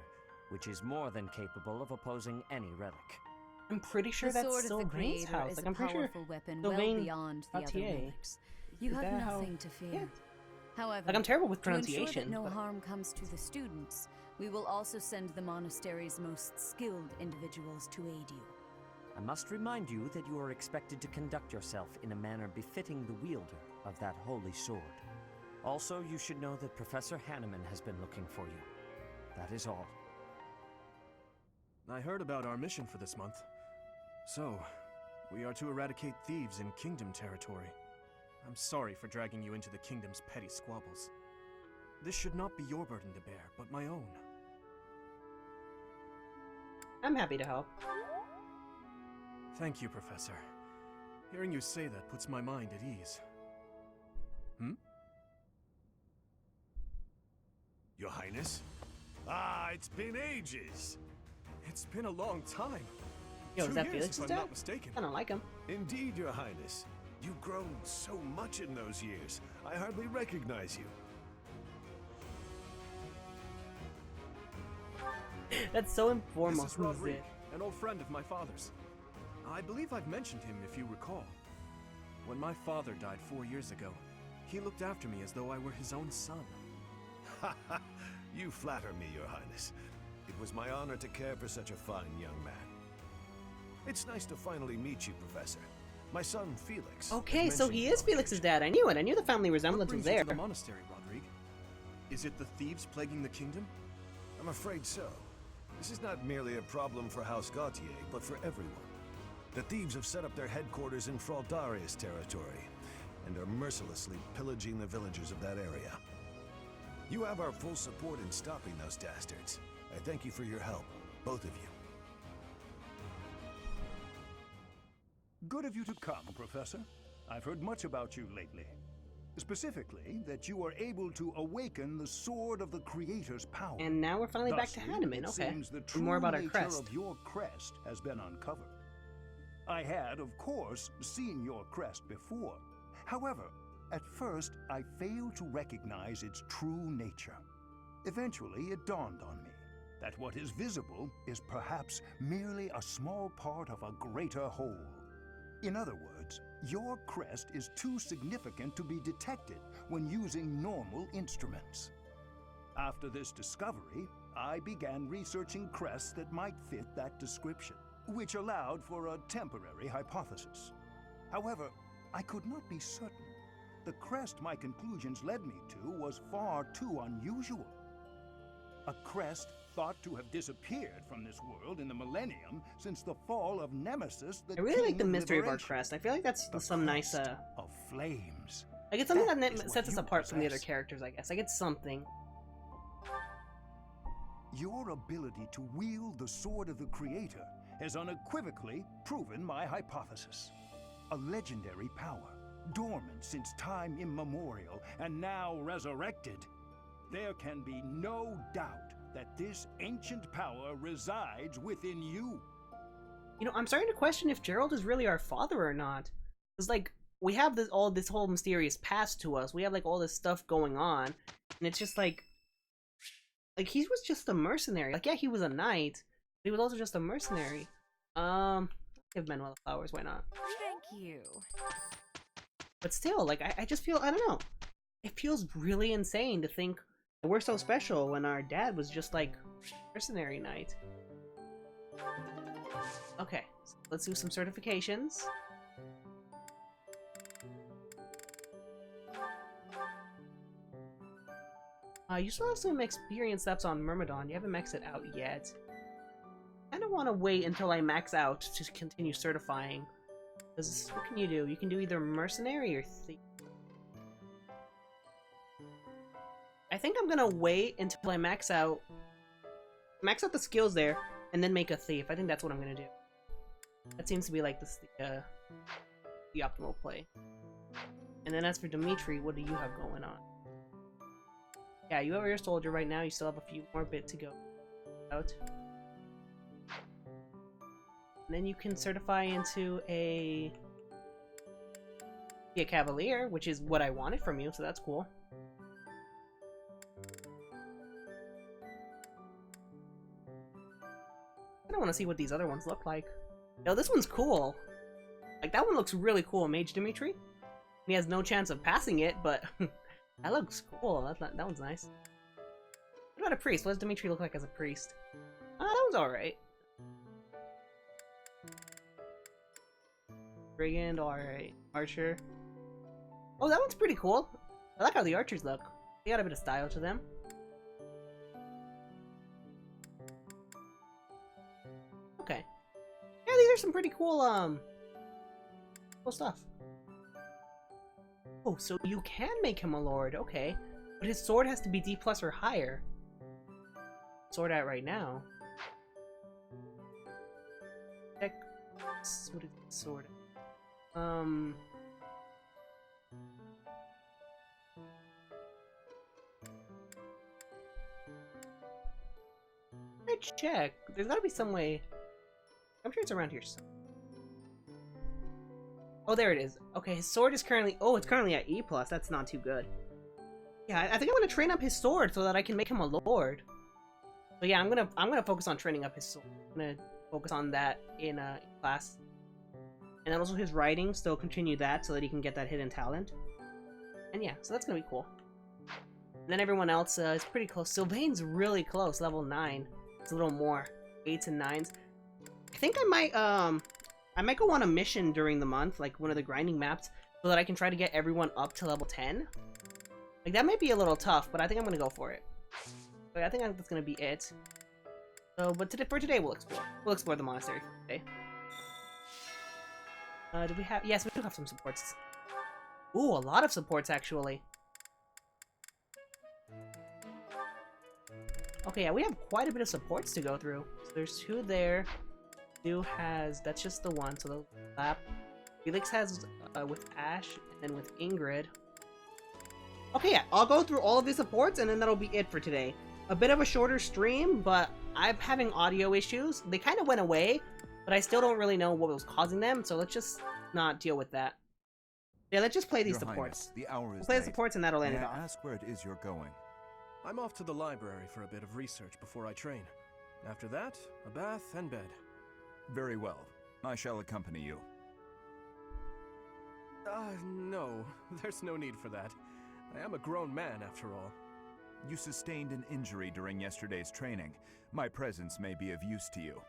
which is more than capable of opposing any relic. I'm pretty sure that's Sylvain's house. Like, I'm pretty sure weapon Sylvain well beyond the other relics. You have nothing to fear. Yeah. However, like, I'm terrible with to ensure pronunciation. that no harm comes to the students, we will also send the monastery's most skilled individuals to aid you. I must remind you that you are expected to conduct yourself in a manner befitting the wielder of that holy sword. Also, you should know that Professor Hanneman has been looking for you. That is all. I heard about our mission for this month. So, we are to eradicate thieves in Kingdom territory. I'm sorry for dragging you into the Kingdom's petty squabbles. This should not be your burden to bear, but my own. I'm happy to help. Thank you, Professor. Hearing you say that puts my mind at ease. Your Highness? Ah, it's been ages. It's been a long time. Yo, is 2 that years, Felix's if I'm dad? not mistaken. I don't like him. Indeed, Your Highness. You've grown so much in those years. I hardly recognize you. That's so informal. This is Rodrigue, an old friend of my father's. I believe I've mentioned him, if you recall. When my father died 4 years ago, he looked after me as though I were his own son. Ha ha! You flatter me, Your Highness. It was my honor to care for such a fine young man. It's nice to finally meet you, Professor. My son, Felix. Okay, so he is Felix's dad. I knew it. I knew the family resemblance was What brings you there. to the monastery, Rodrigue? Is it the thieves plaguing the kingdom? I'm afraid so. This is not merely a problem for House Gautier, but for everyone. The thieves have set up their headquarters in Fraldarius territory, and are mercilessly pillaging the villagers of that area. You have our full support in stopping those dastards. I thank you for your help, both of you. Good of you to come, Professor. I've heard much about you lately. Specifically, that you are able to awaken the sword of the Creator's power. And now we're finally back to Thusly, Hanneman. it Okay. seems the And true more about our nature crest. of your crest has been uncovered. I had, of course, seen your crest before. However, at first, I failed to recognize its true nature. Eventually, it dawned on me that what is visible is perhaps merely a small part of a greater whole. In other words, your crest is too significant to be detected when using normal instruments. After this discovery, I began researching crests that might fit that description. which allowed for a temporary hypothesis. However, I could not be certain. The crest my conclusions led me to was far too unusual. A crest thought to have disappeared from this world in the millennium since the fall of Nemesis, the I really like King the of mystery of our Liberation. crest. I feel like that's The some nice, crest of flames. like it's something That that is what sets us you apart from the other possess. characters, I guess. Like it's something. Your ability to wield the sword of the Creator has unequivocally proven my hypothesis. A legendary power, dormant since time immemorial, and now resurrected. There can be no doubt that this ancient power resides within you. You know, I'm starting to question if Gerald is really our father or not. Because, like, we have this whole mysterious past to us. We have, like, all this stuff going on. And it's just, like, he was just a mercenary. Like, yeah, he was a knight. But he was also just a mercenary. Give Manuel flowers, why not? Thank you. But still, like, I just feel, I don't know. It feels really insane to think that we're so special when our dad was just, like, mercenary knight. Okay, so let's do some certifications. You still have some experience steps on Myrmidon. You haven't maxed it out yet. I kind of want to wait until I max out to continue certifying. Because what can you do? You can do either mercenary or thief. I think I'm gonna wait until I max out the skills there, and then make a thief. I think that's what I'm gonna do. That seems to be like the optimal play. And then as for Dimitri, what do you have going on? Yeah, you have your soldier right now. You still have a few more bit to go out. And then you can certify into a cavalier, which is what I wanted from you, so that's cool. I don't want to see what these other ones look like. Yo, this one's cool. Like, that one looks really cool, Mage Dimitri. He has no chance of passing it, but that looks cool. That one's nice. What about a priest? What does Dimitri look like as a priest? That one's alright. Brigand, alright. Archer. Oh, that one's pretty cool. I like how the archers look. They got a bit of style to them. Okay. Yeah, these are some pretty cool, cool stuff. Oh, so you can make him a lord, okay. But his sword has to be D+ or higher. Sword at right now. Check. What is the sword? I check. There's gotta be some way. I'm sure it's around here somewhere. Oh, there it is. Okay, his sword is currently... Oh, it's currently at E+. That's not too good. Yeah, I think I'm gonna train up his sword so that I can make him a lord. So yeah, I'm gonna focus on training up his sword. I'm gonna focus on that in class. And then also his writing, still continue that so that he can get that hidden talent. And yeah, so that's gonna be cool. And then everyone else is pretty close. Sylvain's really close, level 9. It's a little more. 8s and 9s. I think I might go on a mission during the month, like one of the grinding maps, so that I can try to get everyone up to level 10. Like, that might be a little tough, but I think I'm gonna go for it. So I think that's gonna be it. So, but for today, we'll explore. We'll explore the monastery for today. Do we have... Yes, we do have some supports. Ooh, a lot of supports, actually. Okay, yeah, we have quite a bit of supports to go through. So there's 2 there. Stu has... That's just the one, so the lap. Felix has with Ash, and then with Ingrid. Okay, yeah, I'll go through all of the supports, and then that'll be it for today. A bit of a shorter stream, but I'm having audio issues. They kind of went away, but I still don't really know what was causing them, so let's just not deal with that. Yeah, let's just play these Your supports. Highness, the hour is We'll play the late. supports, and that'll end May it I off. ask where it is you're going? I'm off to the library for a bit of research before I train. After that, a bath and bed. Very well. I shall accompany you. No. There's no need for that. I am a grown man, after all. You sustained an injury during yesterday's training. My presence may be of use to you.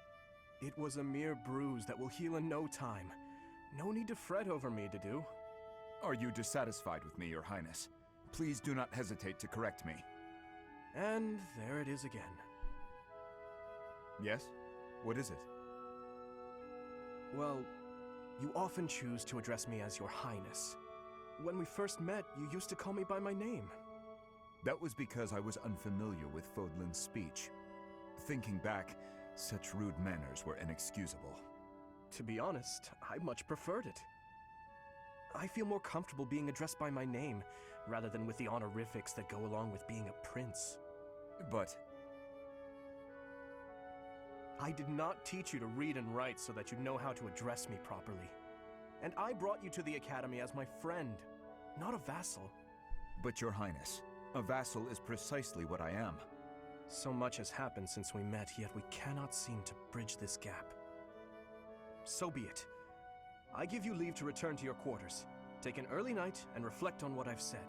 It was a mere bruise that will heal in no time. No need to fret over me, Dedu. Are you dissatisfied with me, Your Highness? Please do not hesitate to correct me. And there it is again. Yes? What is it? Well, you often choose to address me as Your Highness. When we first met, you used to call me by my name. That was because I was unfamiliar with Fodlan's speech. Thinking back, such rude manners were inexcusable. To be honest, I much preferred it. I feel more comfortable being addressed by my name, rather than with the honorifics that go along with being a prince. But I did not teach you to read and write so that you know how to address me properly. And I brought you to the Academy as my friend, not a vassal. But Your Highness, a vassal is precisely what I am. So much has happened since we met, yet we cannot seem to bridge this gap. So be it. I give you leave to return to your quarters. Take an early night and reflect on what I've said.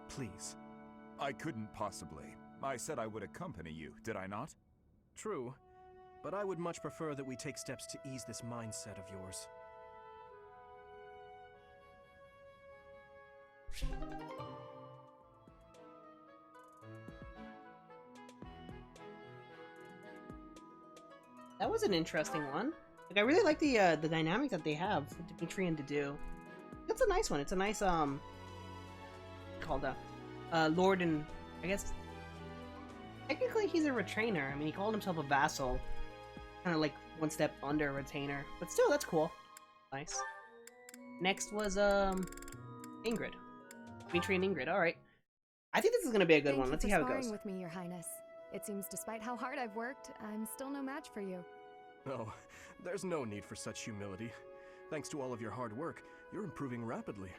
Please. I couldn't possibly. I said I would accompany you, did I not? True, but I would much prefer that we take steps to ease this mindset of yours. That was an interesting one. Like, I really like the dynamic that they have with Dimitri and Dedu. That's a nice one. It's a nice called Lord, and I guess technically he's a retainer. I mean, he called himself a vassal, kind of like one step under a retainer, but still, that's cool. Nice. Next was Ingrid, Dimitri and Ingrid. All right, I think this is gonna be a good one. Let's see how it goes. With me, Your Highness. It seems, despite how hard I've worked, I'm still no match for you. Oh, there's no need for such humility. Thanks to all of your hard work, you're improving rapidly.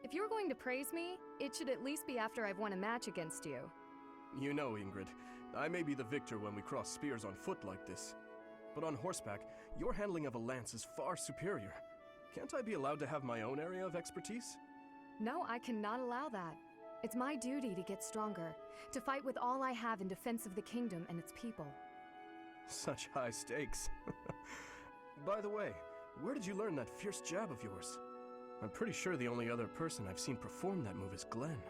If you're going to praise me, it should at least be after I've won a match against you. You know, Ingrid, I may be the victor when we cross spears on foot like this. But on horseback, your handling of a lance is far superior. Can't I be allowed to have my own area of expertise? No, I cannot allow that. It's my duty to get stronger, to fight with all I have in defense of the kingdom and its people. Such high stakes. By the way, where did you learn that fierce jab of yours? I'm pretty sure the only other person I've seen perform that move is Glenn.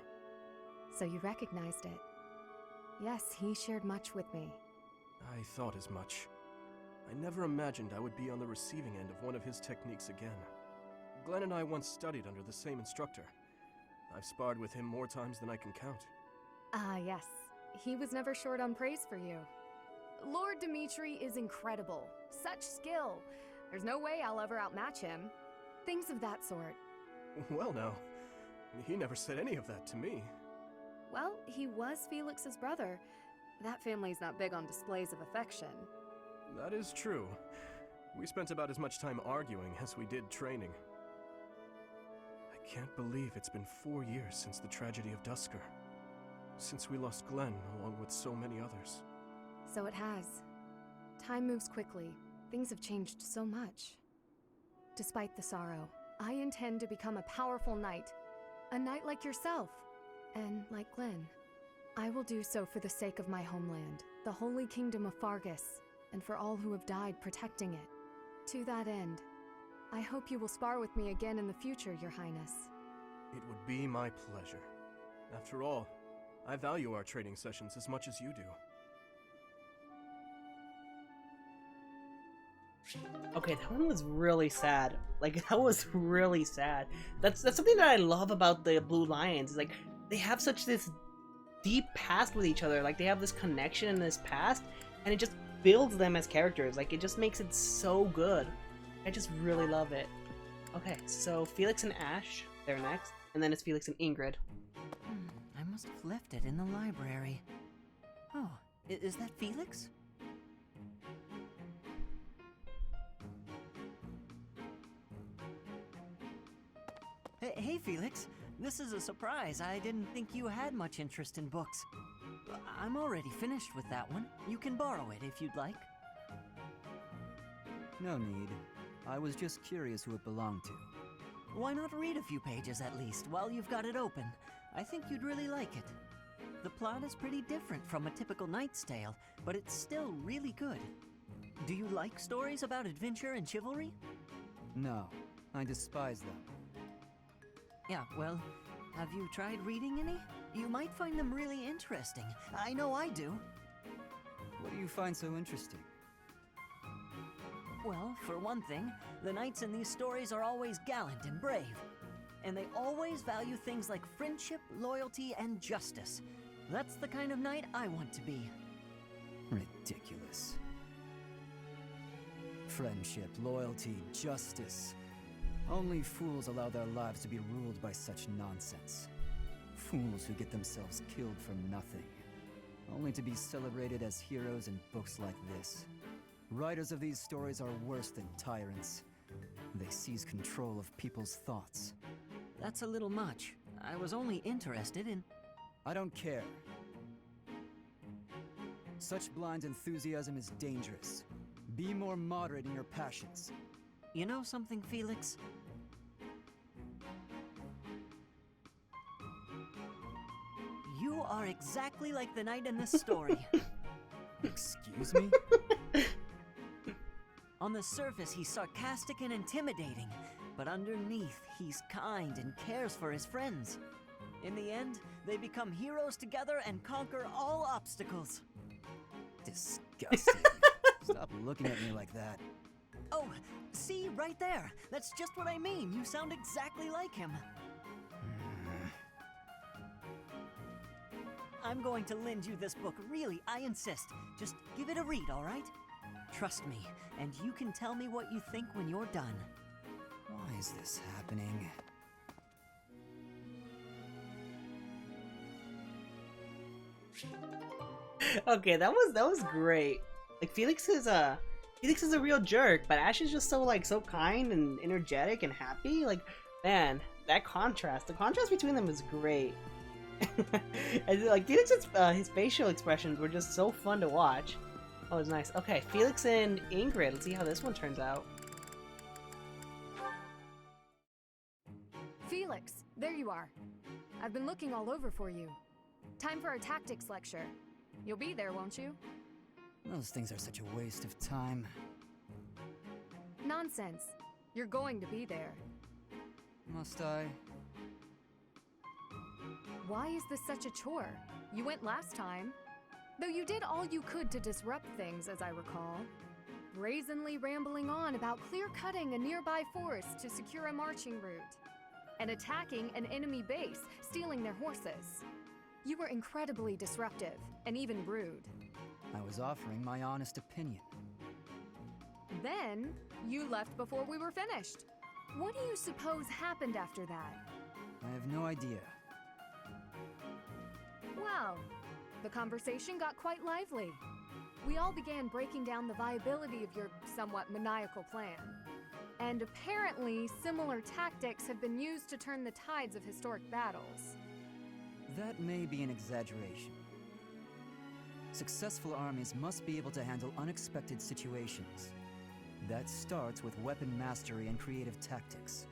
So you recognized it? Yes, he shared much with me. I thought as much. I never imagined I would be on the receiving end of one of his techniques again. Glenn and I once studied under the same instructor. I've sparred with him more times than I can count. Ah, yes. He was never short on praise for you. Lord Dimitri is incredible. Such skill. There's no way I'll ever outmatch him. Things of that sort. Well now, he never said any of that to me. Well, he was Felix's brother. That family's not big on displays of affection. That is true. We spent about as much time arguing as we did training. I can't believe it's been 4 years since the tragedy of Dusker. Since we lost Glenn, along with so many others. So it has. Time moves quickly. Things have changed so much. Despite the sorrow, I intend to become a powerful knight. A knight like yourself. And like Glenn. I will do so for the sake of my homeland, the Holy Kingdom of Fargus, and for all who have died protecting it. To that end, I hope you will spar with me again in the future, Your Highness. It would be my pleasure. After all, I value our training sessions as much as you do. Okay, that one was really sad. Like, that was really sad. That's something that I love about the Blue Lions. Like, they have such this deep past with each other. Like, they have this connection in this past, and it just builds them as characters. Like, it just makes it so good. I just really love it. Okay, so Felix and Ash, they're next. And then it's Felix and Ingrid. I must have left it in the library. Oh, is that Felix? Hey, Felix. This is a surprise. I didn't think you had much interest in books. I'm already finished with that one. You can borrow it if you'd like. No need. I was just curious who it belonged to. Why not read a few pages at least while you've got it open? I think you'd really like it. The plot is pretty different from a typical knight's tale, but it's still really good. Do you like stories about adventure and chivalry? No, I despise them. Yeah, well, have you tried reading any? You might find them really interesting. I know I do. What do you find so interesting? Well, for one thing, the knights in these stories are always gallant and brave. And they always value things like friendship, loyalty, and justice. That's the kind of knight I want to be. Ridiculous. Friendship, loyalty, justice. Only fools allow their lives to be ruled by such nonsense. Fools who get themselves killed for nothing, only to be celebrated as heroes in books like this. Writers of these stories are worse than tyrants. They seize control of people's thoughts. That's a little much. I was only interested in... I don't care. Such blind enthusiasm is dangerous. Be more moderate in your passions. You know something, Felix? You are exactly like the knight in this story. Excuse me? On the surface, he's sarcastic and intimidating, but underneath, he's kind and cares for his friends. In the end, they become heroes together and conquer all obstacles. Disgusting. Stop looking at me like that. Oh, see, right there. That's just what I mean. You sound exactly like him. I'm going to lend you this book, really, I insist. Just give it a read, all right? Trust me, and you can tell me what you think when you're done. Why is this happening? Okay, that was great. Like Felix is a real jerk, but Ash is just so kind and energetic and happy. Like, man, the contrast between them is great. And like Felix's his facial expressions were just so fun to watch. Oh, it was nice. Okay, Felix and Ingrid. Let's see how this one turns out. Felix, there you are. I've been looking all over for you. Time for a tactics lecture. You'll be there, won't you? Those things are such a waste of time. Nonsense. You're going to be there. Must I? Why is this such a chore? You went last time. Though you did all you could to disrupt things, as I recall. Brazenly rambling on about clear-cutting a nearby forest to secure a marching route. And attacking an enemy base, stealing their horses. You were incredibly disruptive, and even rude. I was offering my honest opinion. Then, you left before we were finished. What do you suppose happened after that? I have no idea. Well, the conversation got quite lively. We all began breaking down the viability of your somewhat maniacal plan. And apparently, similar tactics have been used to turn the tides of historic battles. That may be an exaggeration. Successful armies must be able to handle unexpected situations. That starts with weapon mastery and creative tactics.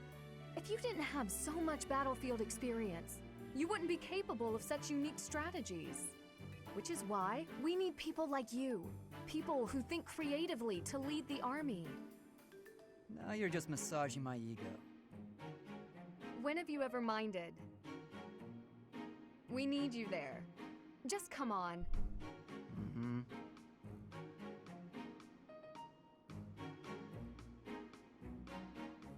If you didn't have so much battlefield experience, you wouldn't be capable of such unique strategies. Which is why we need people like you. People who think creatively to lead the army. Now you're just massaging my ego. When have you ever minded? We need you there. Just come on. Mm-hmm.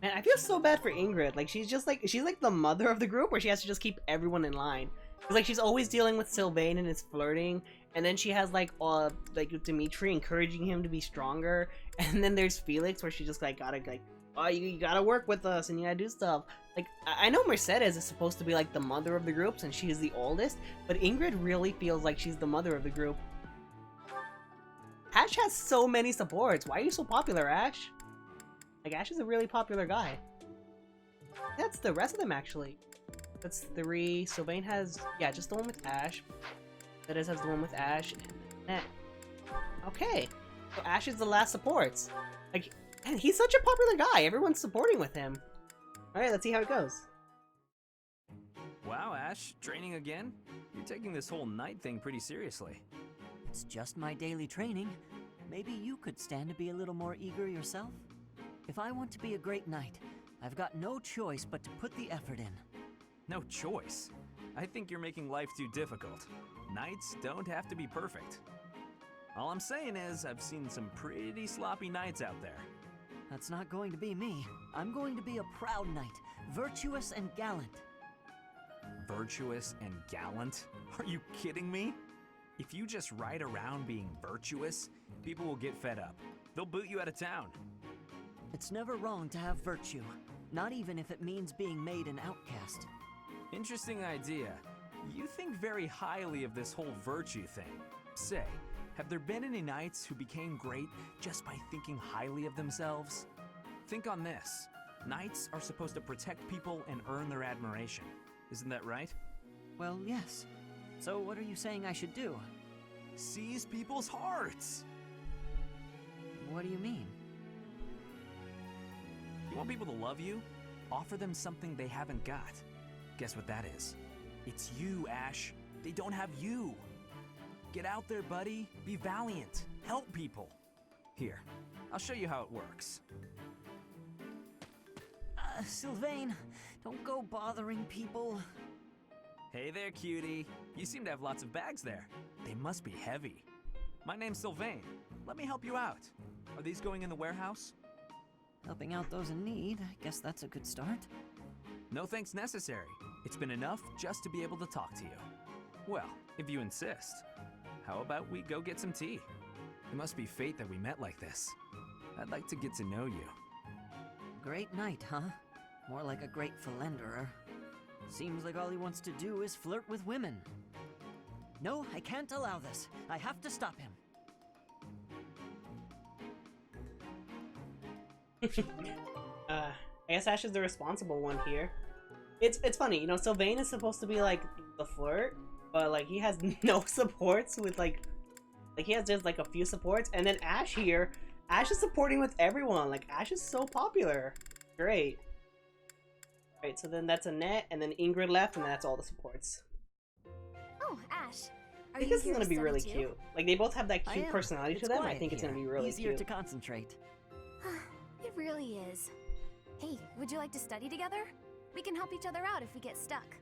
Man, I feel so bad for Ingrid. Like she's like the mother of the group, where she has to just keep everyone in line. Cause like she's always dealing with Sylvain and his flirting, and then she has like Dimitri encouraging him to be stronger, and then there's Felix, where she just oh, you gotta work with us and you gotta do stuff. Like I know Mercedes is supposed to be like the mother of the group since she is the oldest, but Ingrid really feels like she's the mother of the group. Ash has so many supports. Why are you so popular, Ash? Like, Ash is a really popular guy. That's the rest of them, actually. That's 3. Sylvain has, yeah, just the one with Ash. Mercedes has the one with Ash. And okay. So Ash is the last supports. Like, and he's such a popular guy. Everyone's supporting with him. Alright, let's see how it goes. Wow, Ash, training again? You're taking this whole night thing pretty seriously. It's just my daily training. maybe you could stand to be a little more eager yourself? If I want to be a great knight, I've got no choice but to put the effort in. No choice? I think you're making life too difficult. Knights don't have to be perfect. All I'm saying is, I've seen some pretty sloppy knights out there. That's not going to be me. I'm going to be a proud knight, virtuous and gallant. Virtuous and gallant? Are you kidding me? If you just ride around being virtuous, people will get fed up. They'll boot you out of town. It's never wrong to have virtue, not even if it means being made an outcast. Interesting idea. You think very highly of this whole virtue thing. Say, have there been any knights who became great just by thinking highly of themselves? Think on this. Knights are supposed to protect people and earn their admiration. Isn't that right? Well, yes. So what are you saying I should do? Seize people's hearts! What do you mean? You want people to love you? Offer them something they haven't got. Guess what that is? It's you, Ash. They don't have you. Get out there, buddy. Be valiant. Help people. Here, I'll show you how it works. Sylvain, don't go bothering people. Hey there, cutie. You seem to have lots of bags there. They must be heavy. My name's Sylvain. Let me help you out. Are these going in the warehouse? Helping out those in need, I guess that's a good start. No thanks necessary. It's been enough just to be able to talk to you. Well, if you insist. How about we go get some tea? It must be fate that we met like this. I'd like to get to know you. Great knight, huh? More like a great philanderer. Seems like all he wants to do is flirt with women. No, I can't allow this. I have to stop him. I guess Ash is the responsible one here. It's funny, you know, Sylvain is supposed to be like the flirt, but like he has no supports with like he has just like a few supports, and then Ash here, Ash is supporting with everyone. Like Ash is so popular. Great. Right, so then that's Annette, and then Ingrid left, and that's all the supports. Oh, Ash. I think this is gonna be really cute. Like they both have that cute personality to them. I think it's gonna be really easier cute. to concentrate. It really is. Hey, would you like to study together? We can help each other out if we get stuck.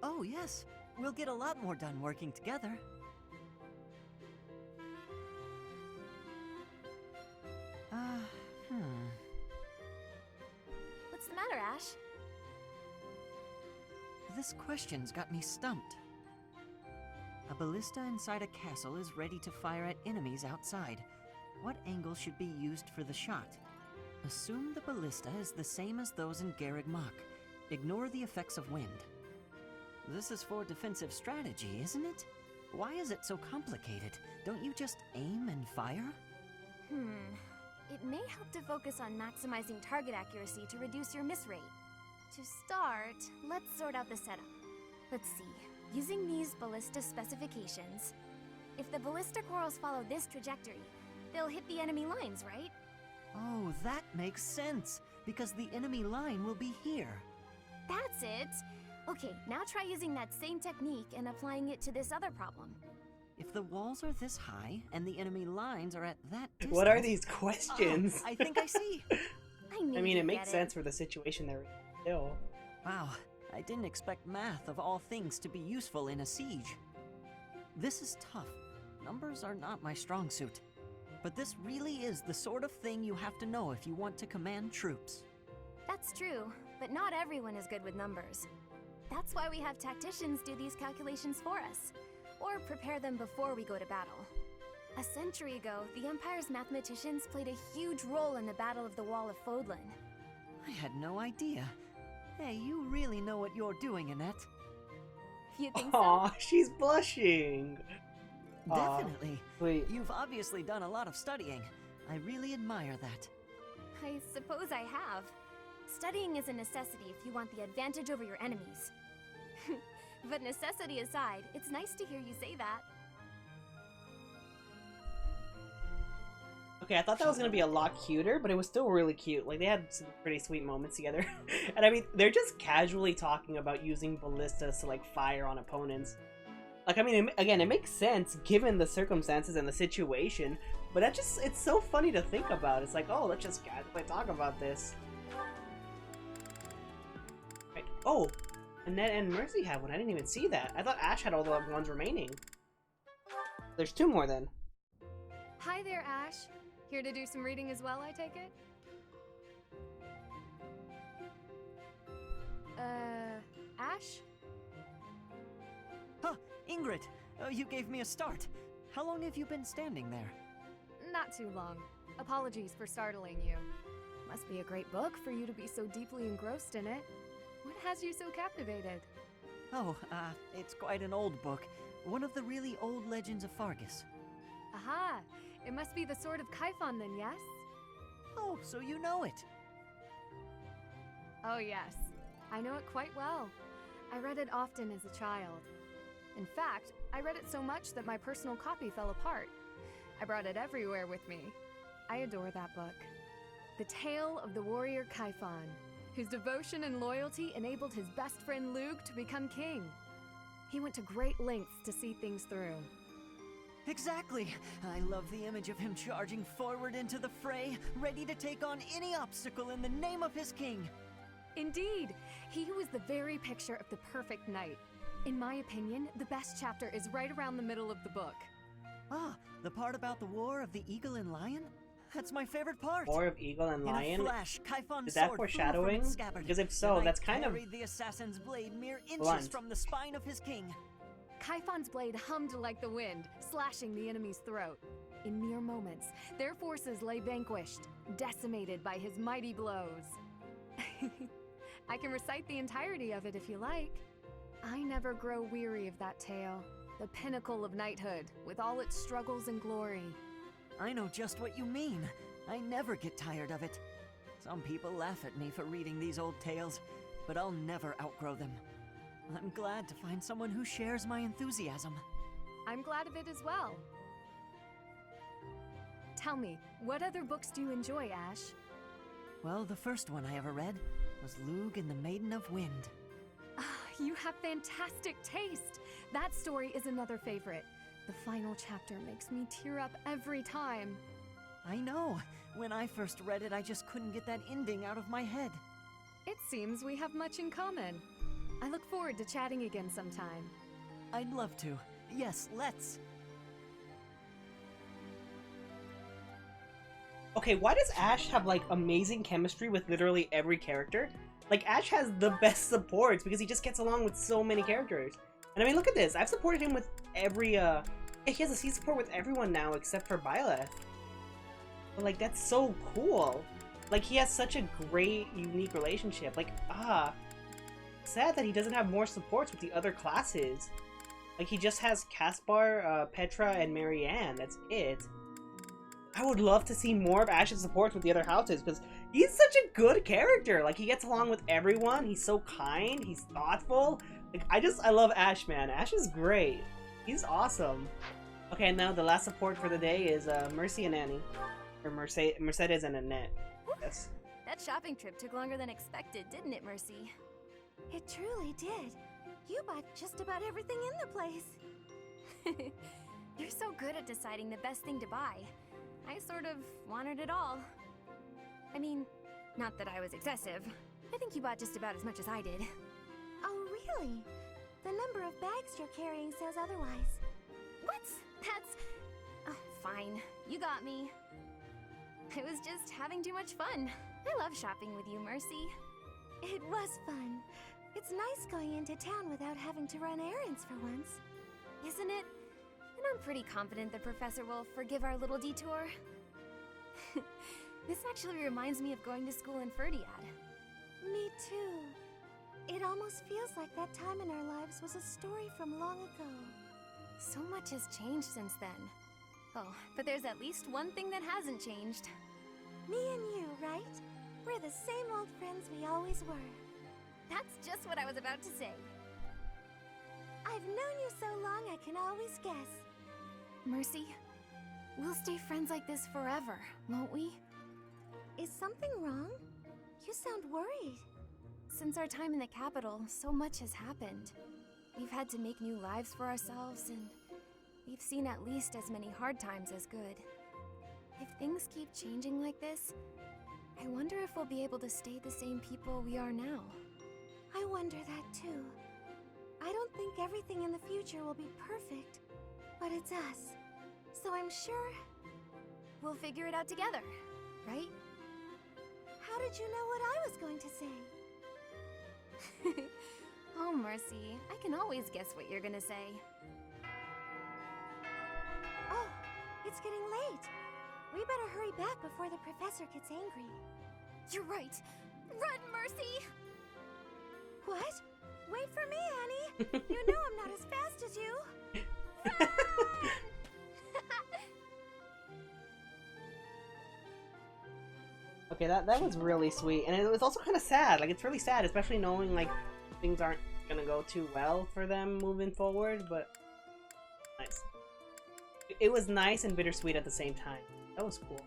Oh, yes. We'll get a lot more done working together. What's the matter, Ash? This question's got me stumped. A ballista inside a castle is ready to fire at enemies outside. What angle should be used for the shot? Assume the ballista is the same as those in Garreg Mach. Ignore the effects of wind. This is for defensive strategy, isn't it? Why is it so complicated? Don't you just aim and fire? It may help to focus on maximizing target accuracy to reduce your miss rate. To start, let's sort out the setup. Let's see. Using these ballista specifications, if the ballista corals follow this trajectory, they'll hit the enemy lines, right? Oh, that makes sense, because the enemy line will be here. That's it! Okay, now try using that same technique and applying it to this other problem. If the walls are this high and the enemy lines are at that distance... What are these questions? Oh, I think I see. I mean, it makes sense for the situation they're in still. Wow, I didn't expect math of all things to be useful in a siege. This is tough. Numbers are not my strong suit. But this really is the sort of thing you have to know if you want to command troops. That's true, but not everyone is good with numbers. That's why we have tacticians do these calculations for us, or prepare them before we go to battle. A century ago, the Empire's mathematicians played a huge role in the Battle of the Wall of Fodlan. I had no idea. Hey, you really know what you're doing, Annette. You think Aw, she's blushing. Definitely. Wait. You've obviously done a lot of studying. I really admire that. I suppose I have. Studying is a necessity if you want the advantage over your enemies. But necessity aside, it's nice to hear you say that. Okay, I thought that was gonna be a lot cuter, but it was still really cute. Like, they had some pretty sweet moments together. And I mean, they're just casually talking about using ballistas to, like, fire on opponents. Like, I mean, again, it makes sense given the circumstances and the situation, But that just, it's so funny to think about. It's like, oh, let's just casually talk about this. Right. Oh, Annette and Mercy have one. I didn't even see that. I thought Ash had all the ones remaining. There's 2 more then. Hi there, Ash. Here to do some reading as well, I take it? Ash? Huh, Ingrid, you gave me a start. How long have you been standing there? Not too long. Apologies for startling you. Must be a great book for you to be so deeply engrossed in it. What has you so captivated? Oh, it's quite an old book. One of the really old legends of Fargus. Aha! It must be the Sword of Kaifon then, yes? Oh, so you know it. Oh yes, I know it quite well. I read it often as a child. In fact, I read it so much that my personal copy fell apart. I brought it everywhere with me. I adore that book. The tale of the warrior Kaifon, whose devotion and loyalty enabled his best friend Lug to become king. He went to great lengths to see things through. Exactly! I love the image of him charging forward into the fray, ready to take on any obstacle in the name of his king. Indeed! He was the very picture of the perfect knight. In my opinion, the best chapter is right around the middle of the book. Ah, the part about the War of the Eagle and Lion? That's my favorite part. War of Eagle and Lion? In a flash, Kaifon's Is that sword foreshadowing? flew from its scabbard. Because if so, that's kind of carried the assassin's blade mere inches blunt. from the spine of his king. Kaifon's blade hummed like the wind, slashing the enemy's throat. In mere moments, their forces lay vanquished, decimated by his mighty blows. I can recite the entirety of it if you like. I never grow weary of that tale, the pinnacle of knighthood, with all its struggles and glory. I know just what you mean. I never get tired of it. Some people laugh at me for reading these old tales, but I'll never outgrow them. I'm glad to find someone who shares my enthusiasm. I'm glad of it as well. Tell me, what other books do you enjoy, Ash? Well, the first one I ever read was Lug and the Maiden of Wind. You have fantastic taste! That story is another favorite. The final chapter makes me tear up every time. I know. When I first read it, I just couldn't get that ending out of my head. It seems we have much in common. I look forward to chatting again sometime. I'd love to. Yes, let's. Okay, why does Ash have, like, amazing chemistry with literally every character? Like, Ash has the best supports because he just gets along with so many characters. And I mean, look at this. I've supported him with every, yeah, he has a C support with everyone now except for Byleth. But, like, that's so cool. Like, he has such a great, unique relationship. Like, sad that he doesn't have more supports with the other classes. Like, he just has Caspar, Petra, and Marianne. That's it. I would love to see more of Ash's supports with the other houses, because he's such a good character. Like, he gets along with everyone. He's so kind. He's thoughtful. Like, I love Ash, man. Ash is great. He's awesome. Okay, now the last support for the day is Mercy and Annie. Or Mercedes and Annette. Yes. That shopping trip took longer than expected, didn't it, Mercy? It truly did. You bought just about everything in the place. You're so good at deciding the best thing to buy. I sort of wanted it all. I mean, not that I was excessive. I think you bought just about as much as I did. Oh, really? The number of bags you're carrying says otherwise. What? That's... Oh, fine. You got me. I was just having too much fun. I love shopping with you, Mercy. It was fun. It's nice going into town without having to run errands for once. Isn't it? And I'm pretty confident the professor will forgive our little detour. This actually reminds me of going to school in Ferdiad. Me too. It almost feels like that time in our lives was a story from long ago. So much has changed since then. Oh, but there's at least one thing that hasn't changed. Me and you, right? We're the same old friends we always were. That's just what I was about to say. I've known you so long I can always guess. Mercy, we'll stay friends like this forever, won't we? Is something wrong? You sound worried. Since our time in the capital, so much has happened. We've had to make new lives for ourselves, and we've seen at least as many hard times as good. things keep changing like this, I wonder if we'll be able to stay the same people we are now. I wonder that too. I don't think everything in the future will be perfect, but it's us. So I'm sure we'll figure it out together, right? How did you know what I was going to say? Oh, Mercy, I can always guess what you're gonna say. Oh, it's getting late. We better hurry back before the professor gets angry. You're right. Run, Mercy! What? Wait for me, Annie. You know I'm not as fast as you. Okay, that was really sweet, and it was also kind of sad. Like, it's really sad, especially knowing like things aren't gonna go too well for them moving forward. But nice. It was nice and bittersweet at the same time. That was cool.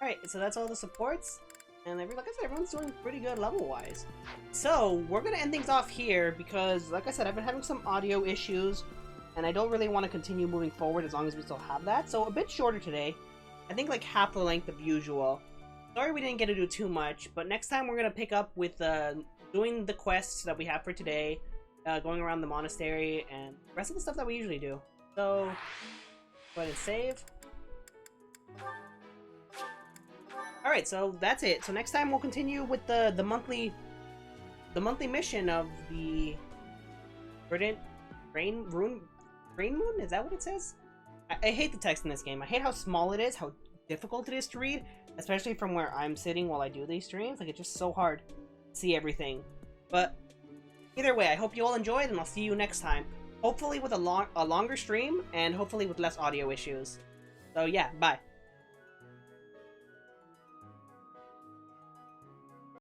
All right, so that's all the supports, and like I said, everyone's doing pretty good level-wise. So we're gonna end things off here because, like I said, I've been having some audio issues, and I don't really want to continue moving forward as long as we still have that. So a bit shorter today. I think like half the length of usual. Sorry we didn't get to do too much, but next time we're gonna pick up with doing the quests that we have for today, going around the monastery, and the rest of the stuff that we usually do. So go ahead and save. Alright, so that's it. So next time we'll continue with the monthly mission of the Verdant Rain Moon? Is that what it says? I hate the text in this game. I hate how small it is, how difficult it is to read, especially from where I'm sitting while I do these streams. Like, it's just so hard to see everything. But either way, I hope you all enjoyed, and I'll see you next time. Hopefully with a longer stream, and hopefully with less audio issues. So yeah, bye.